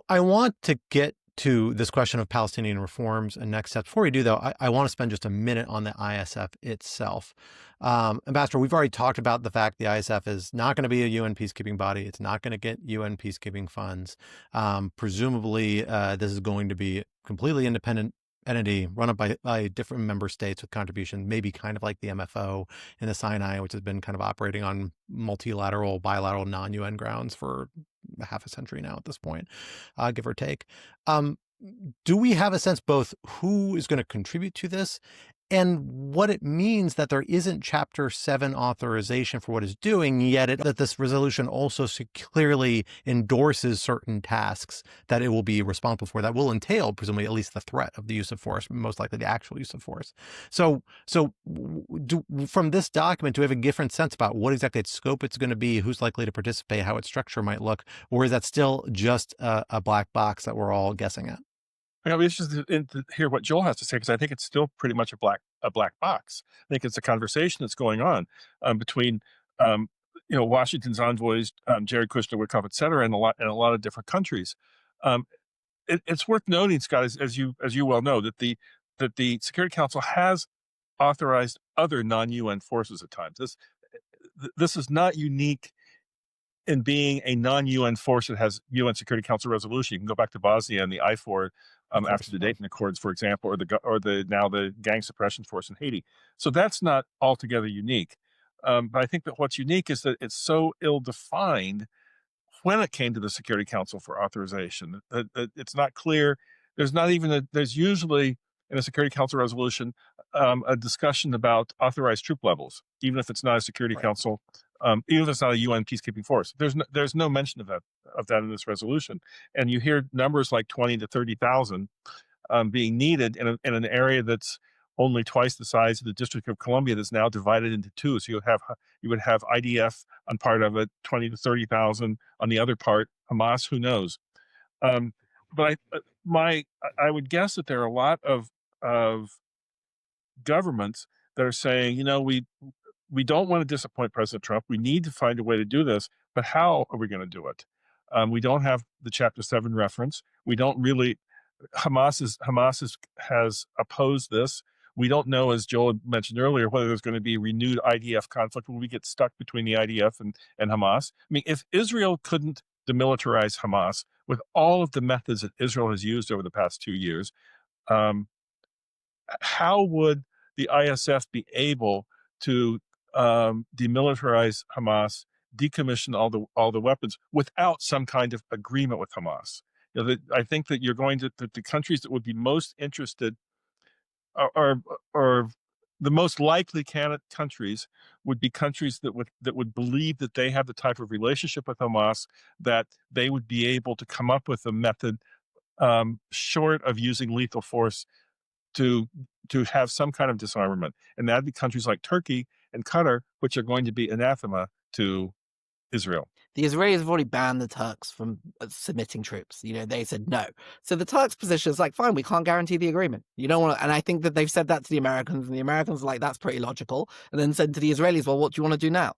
I want to get to this question of Palestinian reforms and next steps. Before we do, though, I want to spend just a minute on the ISF itself. Ambassador, we've already talked about the fact the ISF is not going to be a UN peacekeeping body. It's not going to get UN peacekeeping funds. Presumably, this is going to be a completely independent entity run up by different member states with contributions, maybe kind of like the MFO in the Sinai, which has been kind of operating on multilateral, bilateral, non-UN grounds for half a century now at this point, give or take. Do we have a sense both who is going to contribute to this and what it means that there isn't Chapter 7 authorization for what it's doing, yet that this resolution also clearly endorses certain tasks that it will be responsible for that will entail, presumably, at least the threat of the use of force, most likely the actual use of force. So from this document, do we have a different sense about what exactly its scope it's going to be, who's likely to participate, how its structure might look, or is that still just a black box that we're all guessing at? I'll be interested to hear what Joel has to say because I think it's still pretty much a black box. I think it's a conversation that's going on between Washington's envoys, Jared Kushner, Wickoff, et cetera, and a lot of different countries. It's worth noting, Scott, as you well know, that the Security Council has authorized other non-UN forces at times. This is not unique in being a non-UN force that has UN Security Council resolution. You can go back to Bosnia and the IFOR after the Dayton Accords, for example, or the gang suppression force in Haiti. So that's not altogether unique. But I think that what's unique is that it's so ill-defined when it came to the Security Council for authorization. That it's not clear. There's usually in a Security Council resolution a discussion about authorized troop levels, even if it's not a Security Council. Even if it's not a UN peacekeeping force, there's no mention of that in this resolution, and you hear numbers like 20 to 30,000 being needed in an area that's only twice the size of the District of Columbia, that's now divided into two. So you would have IDF on part of it, 20 to 30,000 on the other part. Hamas, who knows? But I would guess that there are a lot of governments that are saying, we don't want to disappoint President Trump. We need to find a way to do this, but how are we going to do it? We don't have the Chapter 7 reference. We don't really. Hamas has opposed this. We don't know, as Joel mentioned earlier, whether there's going to be renewed IDF conflict when we get stuck between the IDF and Hamas. I mean, if Israel couldn't demilitarize Hamas with all of the methods that Israel has used over the past 2 years, how would the ISF be able to demilitarize Hamas, decommission all the weapons without some kind of agreement with Hamas? I think that the countries that would be most interested are the most likely candidate countries would be countries that would believe that they have the type of relationship with Hamas that they would be able to come up with a method short of using lethal force to have some kind of disarmament. And that'd be countries like Turkey and Qatar, which are going to be anathema to Israel. The Israelis have already banned the Turks from submitting troops. They said no. So the Turks' position is like, fine, we can't guarantee the agreement. You don't want to, and I think that they've said that to the Americans, and the Americans are like, that's pretty logical. And then said to the Israelis, well, what do you want to do now?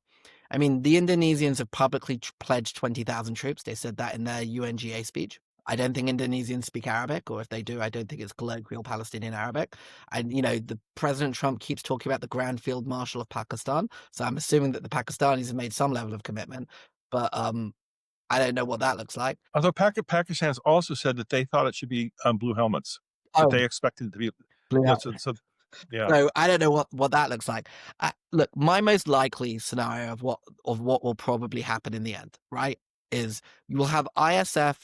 I mean, the Indonesians have publicly pledged 20,000 troops. They said that in their UNGA speech. I don't think Indonesians speak Arabic, or if they do, I don't think it's colloquial Palestinian Arabic. And, the President Trump keeps talking about the Grand Field Marshal of Pakistan. So I'm assuming that the Pakistanis have made some level of commitment. But I don't know what that looks like. Although Pakistan has also said that they thought it should be blue helmets, that they expected it to be blue yeah. helmets. Yeah. So I don't know what that looks like. Look, my most likely scenario of what will probably happen in the end, right, is you will have ISF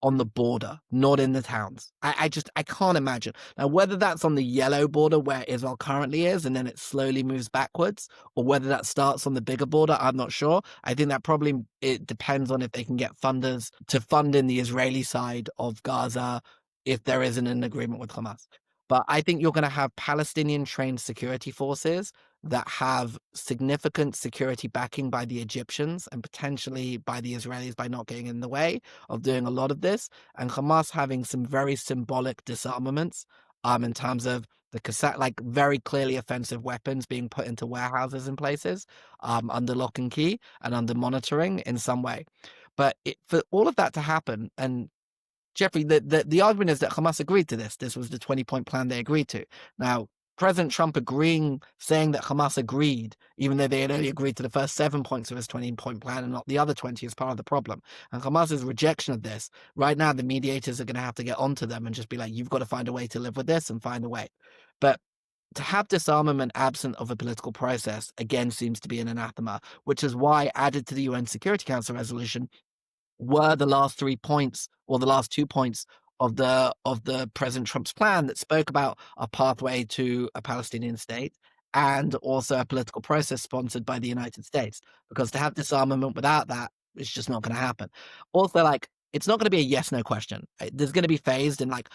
on the border, not in the towns. I can't imagine. Now, whether that's on the yellow border where Israel currently is, and then it slowly moves backwards, or whether that starts on the bigger border, I'm not sure. I think that probably it depends on if they can get funders to fund in the Israeli side of Gaza if there isn't an agreement with Hamas. But I think you're going to have Palestinian trained security forces that have significant security backing by the Egyptians and potentially by the Israelis by not getting in the way of doing a lot of this, and Hamas having some very symbolic disarmaments in terms of the cassette, like very clearly offensive weapons being put into warehouses in places under lock and key and under monitoring in some way. But for all of that to happen, and Jeffrey, the argument is that Hamas agreed to this. This was the 20-point plan they agreed to. Now, President Trump saying that Hamas agreed, even though they had only agreed to the first 7 points of his 20-point plan and not the other 20, is part of the problem. And Hamas's rejection of this, right now, the mediators are going to have to get onto them and just be like, you've got to find a way to live with this and find a way. But to have disarmament absent of a political process, again, seems to be an anathema, which is why, added to the UN Security Council resolution, were the last 3 points or the last 2 points of the President Trump's plan that spoke about a pathway to a Palestinian state and also a political process sponsored by the United States. Because to have disarmament without that, it's just not going to happen. Also, like, it's not going to be a yes/no question. There's going to be phased, and like,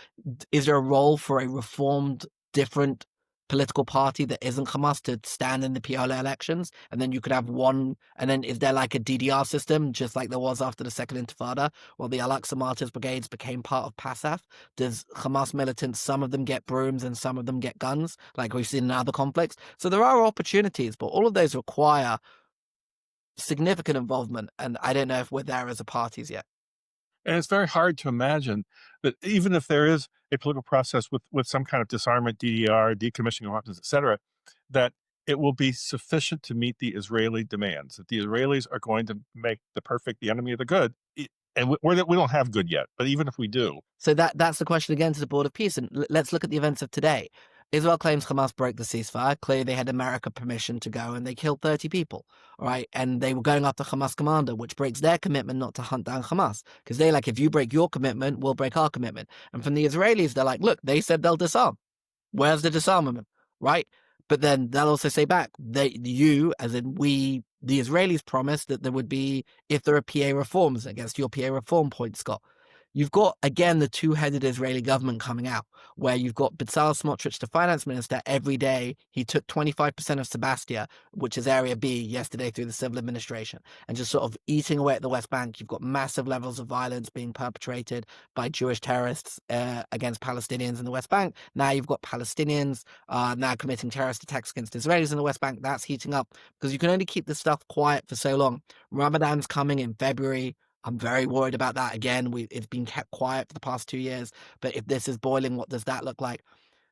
is there a role for a reformed, different political party that isn't Hamas to stand in the PLO elections? And then you could have one, and then is there like a DDR system, just like there was after the Second Intifada, where the Al-Aqsa Martyrs Brigades became part of PASAF? Does Hamas militants, some of them get brooms and some of them get guns, like we've seen in other conflicts? So there are opportunities, but all of those require significant involvement, and I don't know if we're there as a parties yet. And it's very hard to imagine that even if there is a political process with some kind of disarmament, DDR, decommissioning of weapons, et cetera, that it will be sufficient to meet the Israeli demands, that the Israelis are going to make the perfect the enemy of the good. And we don't have good yet, but even if we do. So that's the question again to the Board of Peace. And let's look at the events of today. Israel claims Hamas broke the ceasefire. Clearly, they had America permission to go, and they killed 30 people, all right? And they were going after Hamas commander, which breaks their commitment not to hunt down Hamas. Because they're like, if you break your commitment, we'll break our commitment. And from the Israelis, they're like, look, they said they'll disarm. Where's the disarmament, right? But then they'll also say back, you, as in we, the Israelis promised that there would be, if there are PA reforms, against your PA reform point, Scott. You've got, again, the two-headed Israeli government coming out, where you've got Bezalel Smotrich, the finance minister, every day. He took 25% of Sebastia, which is Area B, yesterday through the civil administration, and just sort of eating away at the West Bank. You've got massive levels of violence being perpetrated by Jewish terrorists against Palestinians in the West Bank. Now you've got Palestinians now committing terrorist attacks against Israelis in the West Bank. That's heating up because you can only keep this stuff quiet for so long. Ramadan's coming in February. I'm very worried about that. Again, it's been kept quiet for the past 2 years. But if this is boiling, what does that look like?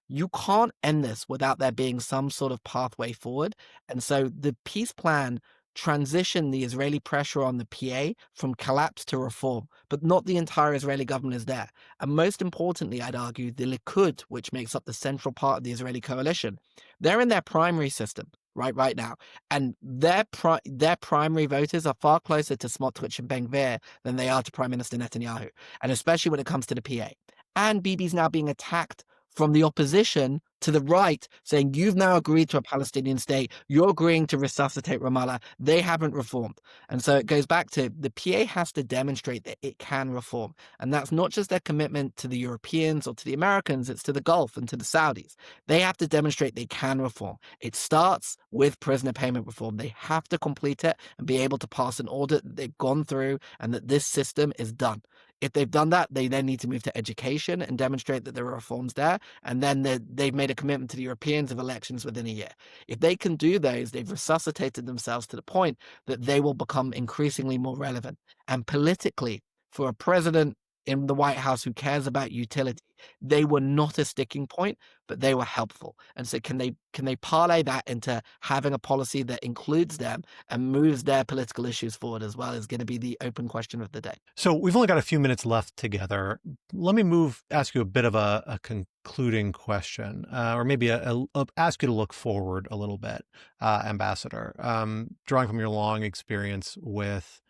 You can't end this without there being some sort of pathway forward. And so the peace plan transitioned the Israeli pressure on the PA from collapse to reform, but not the entire Israeli government is there. And most importantly, I'd argue, the Likud, which makes up the central part of the Israeli coalition, they're in their primary system right now. And their primary voters are far closer to Smotrich and Ben-Gvir than they are to Prime Minister Netanyahu, and especially when it comes to the PA. And Bibi's now being attacked from the opposition to the right, saying, you've now agreed to a Palestinian state. You're agreeing to resuscitate Ramallah. They haven't reformed. And so it goes back to the PA has to demonstrate that it can reform. And that's not just their commitment to the Europeans or to the Americans. It's to the Gulf and to the Saudis. They have to demonstrate they can reform. It starts with prisoner payment reform. They have to complete it and be able to pass an audit that they've gone through and that this system is done. If they've done that, they then need to move to education and demonstrate that there are reforms there. And then they've made a commitment to the Europeans of elections within a year. If they can do those, they've resuscitated themselves to the point that they will become increasingly more relevant. And politically, for a president in the White House who cares about utility, they were not a sticking point, but they were helpful. And so can they parlay that into having a policy that includes them and moves their political issues forward as well is going to be the open question of the day. So we've only got a few minutes left together. Let me ask you a bit of a concluding question, or maybe ask you to look forward a little bit, Ambassador, drawing from your long experience with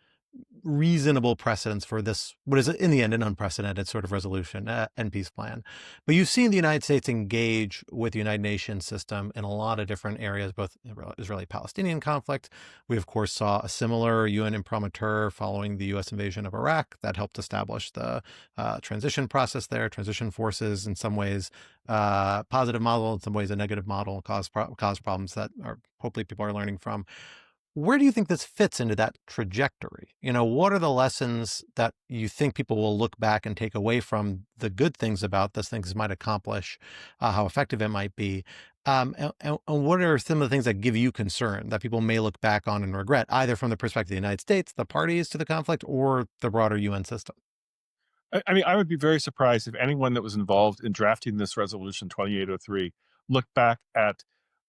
reasonable precedents for this, what is in the end an unprecedented sort of resolution and peace plan. But you've seen the United States engage with the United Nations system in a lot of different areas, both Israeli-Palestinian conflict. We, of course, saw a similar UN imprimatur following the U.S. invasion of Iraq that helped establish the transition process there, transition forces, in some ways positive model, in some ways a negative model, cause problems that are hopefully people are learning from. Where do you think this fits into that trajectory? What are the lessons that you think people will look back and take away from the good things about this, things might accomplish, how effective it might be? And what are some of the things that give you concern that people may look back on and regret, either from the perspective of the United States, the parties to the conflict, or the broader UN system? I mean, I would be very surprised if anyone that was involved in drafting this resolution 2803 looked back at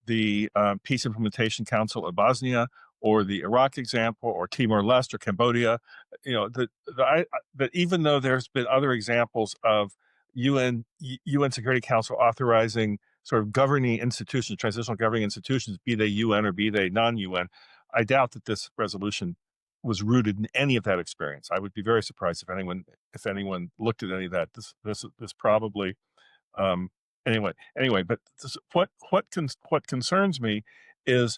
the Peace Implementation Council of Bosnia, or the Iraq example, or Timor-Leste, or Cambodia. That even though there's been other examples of UN Security Council authorizing sort of governing institutions, transitional governing institutions, be they UN or be they non-UN, I doubt that this resolution was rooted in any of that experience. I would be very surprised if anyone looked at any of that. This probably anyway. But what concerns me is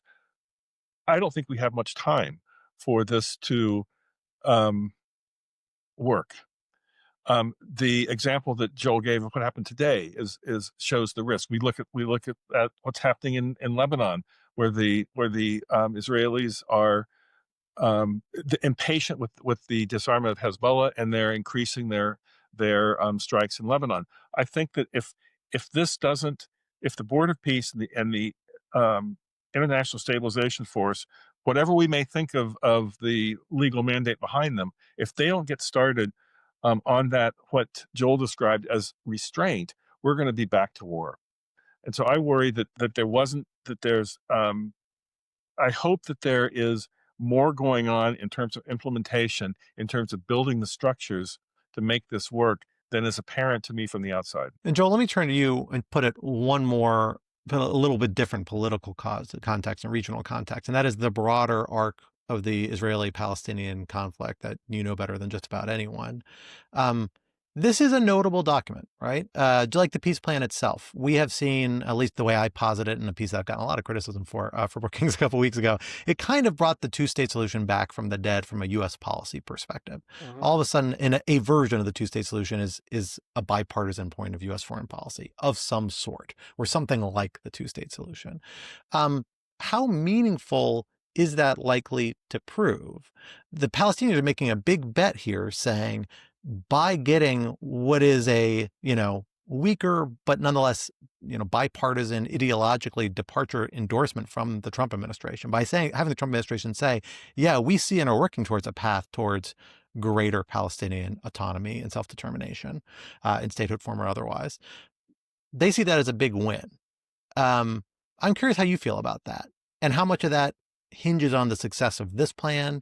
I don't think we have much time for this to work. The example that Joel gave of what happened today is shows the risk. We look at what's happening in Lebanon, where the Israelis are impatient with the disarmament of Hezbollah, and they're increasing their strikes in Lebanon. I think that if the Board of Peace and the International Stabilization Force, whatever we may think of the legal mandate behind them, if they don't get started on that, what Joel described as restraint, we're going to be back to war. And so I worry that there's I hope that there is more going on in terms of implementation, in terms of building the structures to make this work, than is apparent to me from the outside. And Joel, let me turn to you and put a little bit different political context and regional context, and that is the broader arc of the Israeli-Palestinian conflict that you know better than just about anyone. This is a notable document, right? Like the peace plan itself, we have seen, at least the way I posit it in a piece that I've gotten a lot of criticism for Brookings a couple weeks ago, it kind of brought the two-state solution back from the dead from a U.S. policy perspective. Mm-hmm. All of a sudden, in a version of the two-state solution is a bipartisan point of U.S. foreign policy of some sort, or something like the two-state solution. How meaningful is that likely to prove? The Palestinians are making a big bet here, saying, by getting what is a, weaker, but nonetheless, bipartisan, ideologically departure endorsement from the Trump administration, by having the Trump administration say, yeah, we see and are working towards a path towards greater Palestinian autonomy and self-determination in statehood form or otherwise. They see that as a big win. I'm curious how you feel about that, and how much of that hinges on the success of this plan,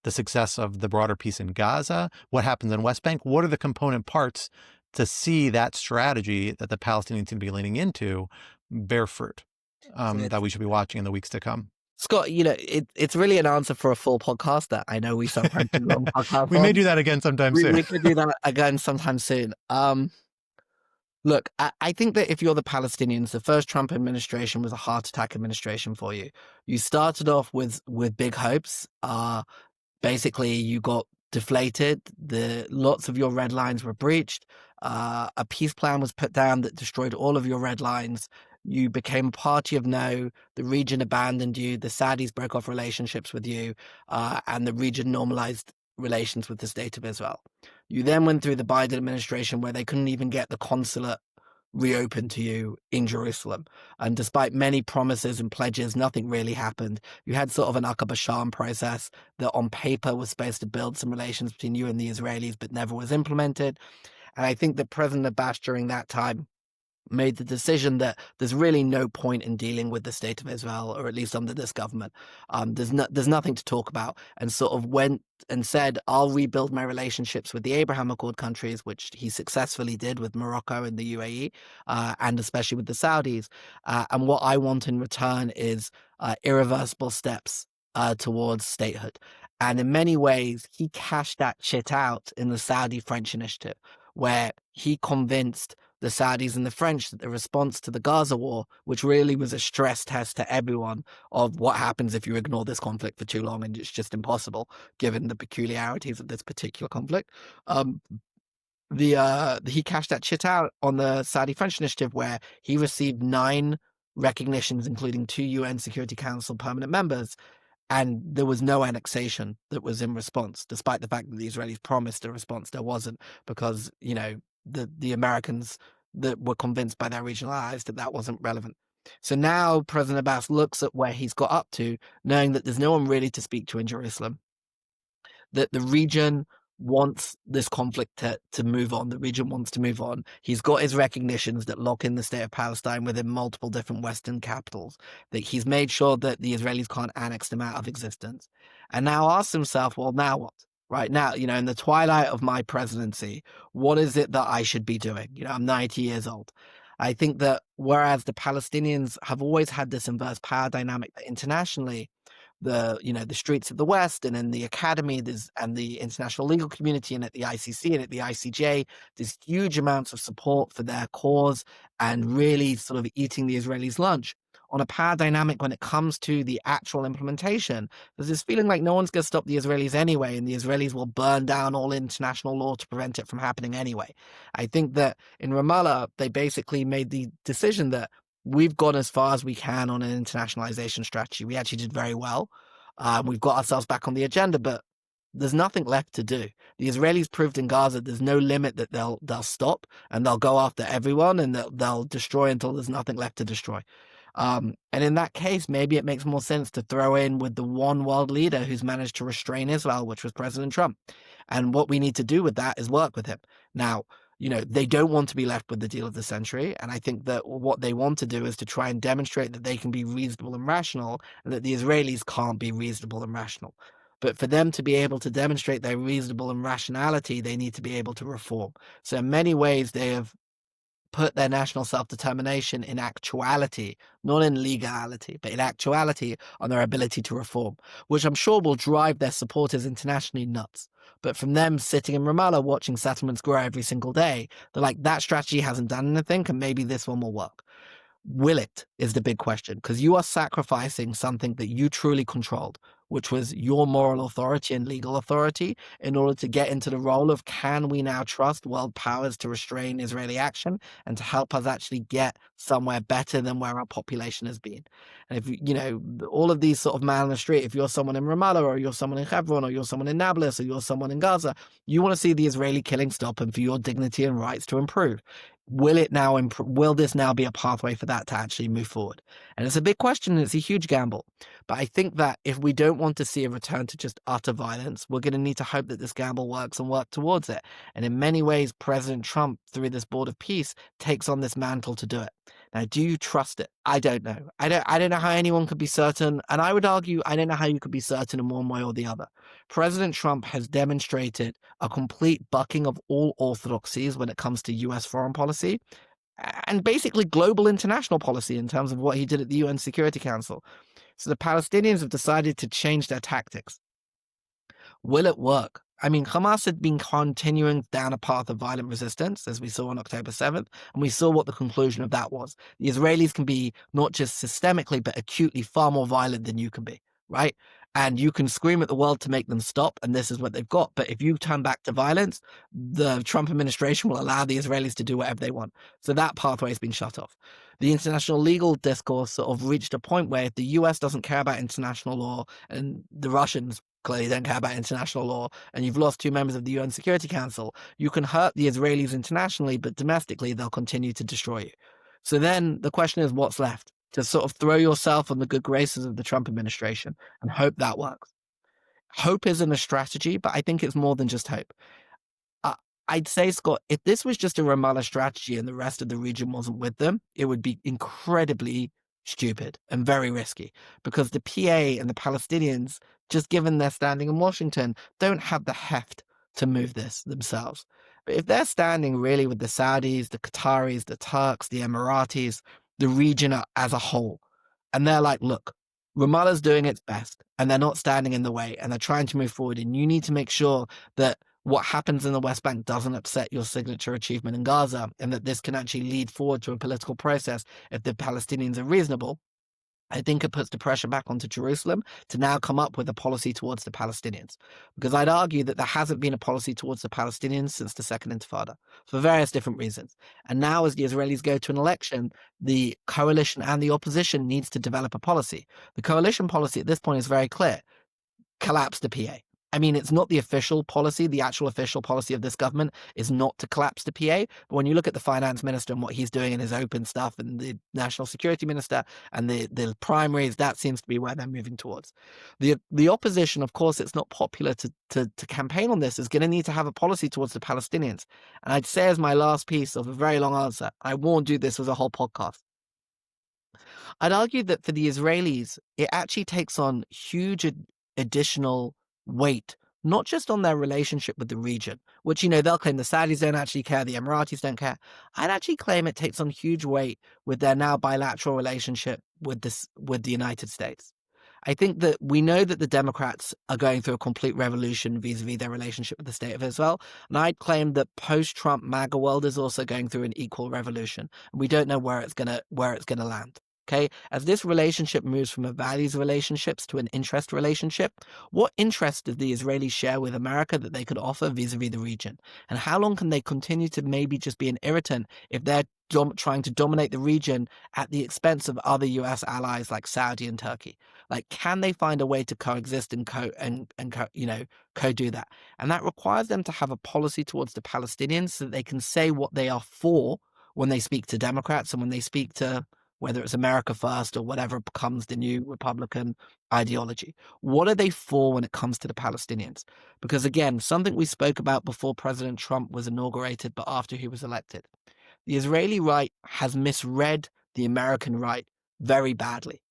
the success of the broader peace in Gaza, what happens in West Bank. What are the component parts to see that strategy that the Palestinians seem to be leaning into bear fruit that we should be watching in the weeks to come? Scott, it's really an answer for a full podcast that I know we sometimes do long podcasts. We may do that again sometime soon. We could do that again sometime soon. Look, I think that if you're the Palestinians, the first Trump administration was a heart attack administration for you. You started off with big hopes. Basically, you got deflated. Lots of your red lines were breached. A peace plan was put down that destroyed all of your red lines. You became a party of no. The region abandoned you. The Saudis broke off relationships with you, and the region normalized relations with the state of Israel. You then went through the Biden administration, where they couldn't even get the consulate reopened to you in Jerusalem. And despite many promises and pledges, nothing really happened. You had sort of an Aqaba Sham process that on paper was supposed to build some relations between you and the Israelis, but never was implemented. And I think that President Abbas during that time made the decision that there's really no point in dealing with the state of Israel, or at least under this government. There's nothing to talk about, and sort of went and said, I'll rebuild my relationships with the Abraham Accord countries, which he successfully did with Morocco and the UAE, and especially with the Saudis. And what I want in return is irreversible steps towards statehood. And in many ways, he cashed that shit out in the Saudi-French initiative, where he convinced the Saudis and the French that the response to the Gaza war, which really was a stress test to everyone of what happens if you ignore this conflict for too long, and it's just impossible given the peculiarities of this particular conflict. He cashed that shit out on the Saudi-French initiative, where he received 9 recognitions, including 2 UN Security Council permanent members, and there was no annexation that was in response, despite the fact that the Israelis promised a response. There wasn't, because, you know, the Americans that were convinced by their regional allies that that wasn't relevant. So now President Abbas looks at where he's got up to, knowing that there's no one really to speak to in Jerusalem, that the region wants this conflict to move on. The region wants to move on. He's got his recognitions that lock in the state of Palestine within multiple different Western capitals, that he's made sure that the Israelis can't annex them out of existence. And now asks himself, well, now what? Right now, you know, in the twilight of my presidency, what is it that I should be doing? You know, I'm 90 years old. I think that whereas the Palestinians have always had this inverse power dynamic, that internationally, the streets of the West and in the academy, and the international legal community, and at the ICC and at the ICJ, there's huge amounts of support for their cause and really sort of eating the Israelis' lunch. On a power dynamic, when it comes to the actual implementation, there's this feeling like no one's going to stop the Israelis anyway, and the Israelis will burn down all international law to prevent it from happening anyway. I think that in Ramallah, they basically made the decision that we've gone as far as we can on an internationalization strategy. We actually did very well. We've got ourselves back on the agenda, but there's nothing left to do. The Israelis proved in Gaza there's no limit that they'll stop, and they'll go after everyone, and they'll destroy until there's nothing left to destroy. And in that case, maybe it makes more sense to throw in with the one world leader who's managed to restrain Israel, which was President Trump. And what we need to do with that is work with him. Now, you know, they don't want to be left with the deal of the century. And I think that what they want to do is to try and demonstrate that they can be reasonable and rational, and that the Israelis can't be reasonable and rational. But for them to be able to demonstrate their reasonable and rationality, they need to be able to reform. So in many ways, they have put their national self-determination in actuality, not in legality, but in actuality, on their ability to reform, which I'm sure will drive their supporters internationally nuts. But from them sitting in Ramallah watching settlements grow every single day, they're like, that strategy hasn't done anything, and maybe this one will work. Will it is the big question, because you are sacrificing something that you truly controlled, which was your moral authority and legal authority, in order to get into the role of, can we now trust world powers to restrain Israeli action and to help us actually get somewhere better than where our population has been? And if you know, all of these sort of man on the street, if you're someone in Ramallah, or you're someone in Hebron, or you're someone in Nablus, or you're someone in Gaza, you want to see the Israeli killing stop and for your dignity and rights to improve. Will it now will this now be a pathway for that to actually move forward? And it's a big question, and it's a huge gamble. But I think that if we don't want to see a return to just utter violence, we're going to need to hope that this gamble works and work towards it. And in many ways, President Trump, through this Board of Peace, takes on this mantle to do it. Now, do you trust it? I don't know. I don't know how anyone could be certain. And I would argue, I don't know how you could be certain in one way or the other. President Trump has demonstrated a complete bucking of all orthodoxies when it comes to US foreign policy, and basically global international policy in terms of what he did at the UN Security Council. So the Palestinians have decided to change their tactics. Will it work? I mean, Hamas had been continuing down a path of violent resistance, as we saw on October 7th, and we saw what the conclusion of that was. The Israelis can be not just systemically, but acutely far more violent than you can be, right? And you can scream at the world to make them stop, and this is what they've got. But if you turn back to violence, the Trump administration will allow the Israelis to do whatever they want. So that pathway has been shut off. The international legal discourse sort of reached a point where if the US doesn't care about international law, and the Russians clearly don't care about international law, and you've lost 2 members of the UN Security Council, you can hurt the Israelis internationally, but domestically they'll continue to destroy you. So then the question is, what's left? To sort of throw yourself on the good graces of the Trump administration and hope that works. Hope isn't a strategy, but I think it's more than just hope. I'd say, Scott, if this was just a Ramallah strategy and the rest of the region wasn't with them, it would be incredibly stupid and very risky, because the PA and the Palestinians, just given their standing in Washington, don't have the heft to move this themselves. But if they're standing really with the Saudis, the Qataris, the Turks, the Emiratis, the region as a whole, and they're like, look, Ramallah's doing its best, and they're not standing in the way, and they're trying to move forward. And you need to make sure that what happens in the West Bank doesn't upset your signature achievement in Gaza, and that this can actually lead forward to a political process if the Palestinians are reasonable. I think it puts the pressure back onto Jerusalem to now come up with a policy towards the Palestinians. Because I'd argue that there hasn't been a policy towards the Palestinians since the Second Intifada for various different reasons. And now, as the Israelis go to an election, the coalition and the opposition needs to develop a policy. The coalition policy at this point is very clear: collapse the PA. I mean, it's not the official policy. The actual official policy of this government is not to collapse the PA. But when you look at the finance minister and what he's doing in his open stuff, and the national security minister and the primaries, that seems to be where they're moving towards. The opposition, of course, it's not popular to campaign on this, is going to need to have a policy towards the Palestinians. And I'd say, as my last piece of a very long answer, I won't do this as a whole podcast. I'd argue that for the Israelis, it actually takes on huge additional weight, not just on their relationship with the region, which, they'll claim the Saudis don't actually care, the Emiratis don't care. I'd actually claim it takes on huge weight with their now bilateral relationship with the United States. I think that we know that the Democrats are going through a complete revolution vis-a-vis their relationship with the state of Israel. And I'd claim that post-Trump MAGA world is also going through an equal revolution. And we don't know where it's gonna land. Okay, as this relationship moves from a values relationships to an interest relationship, what interest does the Israelis share with America that they could offer vis-a-vis the region? And how long can they continue to maybe just be an irritant if they're trying to dominate the region at the expense of other US allies like Saudi and Turkey? Like, can they find a way to coexist and co-do that? And that requires them to have a policy towards the Palestinians so that they can say what they are for when they speak to Democrats and when they speak to whether it's America First or whatever becomes the new Republican ideology. What are they for when it comes to the Palestinians? Because again, something we spoke about before President Trump was inaugurated, but after he was elected. The Israeli right has misread the American right very badly.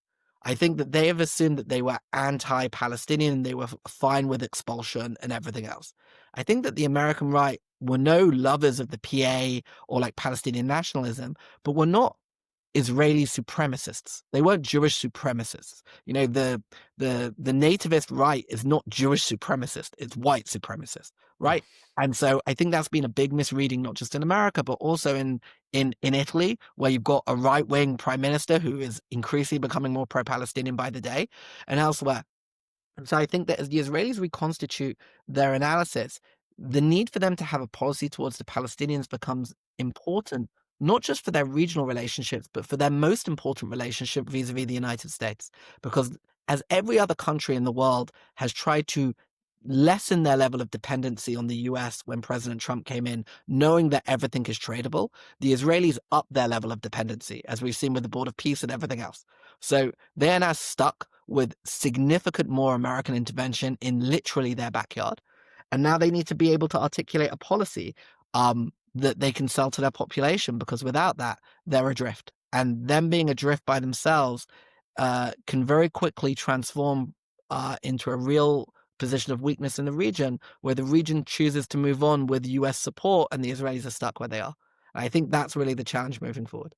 I think that they have assumed that they were anti-Palestinian, they were fine with expulsion and everything else. I think that the American right were no lovers of the PA or like Palestinian nationalism, but were not Israeli supremacists. They weren't Jewish supremacists. The nativist right is not Jewish supremacist, it's white supremacist, right? And so I think that's been a big misreading, not just in America, but also in Italy, where you've got a right-wing prime minister who is increasingly becoming more pro-Palestinian by the day, and elsewhere. And so I think that as the Israelis reconstitute their analysis, the need for them to have a policy towards the Palestinians becomes important, not just for their regional relationships, but for their most important relationship vis-a-vis the United States. Because as every other country in the world has tried to lessen their level of dependency on the US when President Trump came in, knowing that everything is tradable, the Israelis upped their level of dependency, as we've seen with the Board of Peace and everything else. So they are now stuck with significant more American intervention in literally their backyard. And now they need to be able to articulate a policy that they can sell to their population, because without that, they're adrift. And them being adrift by themselves can very quickly transform into a real position of weakness in the region, where the region chooses to move on with US support and the Israelis are stuck where they are. And I think that's really the challenge moving forward.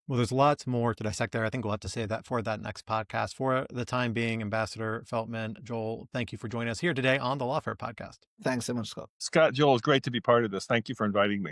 Well, there's lots more to dissect there. I think we'll have to say that for that next podcast. For the time being, Ambassador Feltman, Joel, thank you for joining us here today on the Lawfare podcast. Thanks so much, Scott. Scott, Joel, it's great to be part of this. Thank you for inviting me.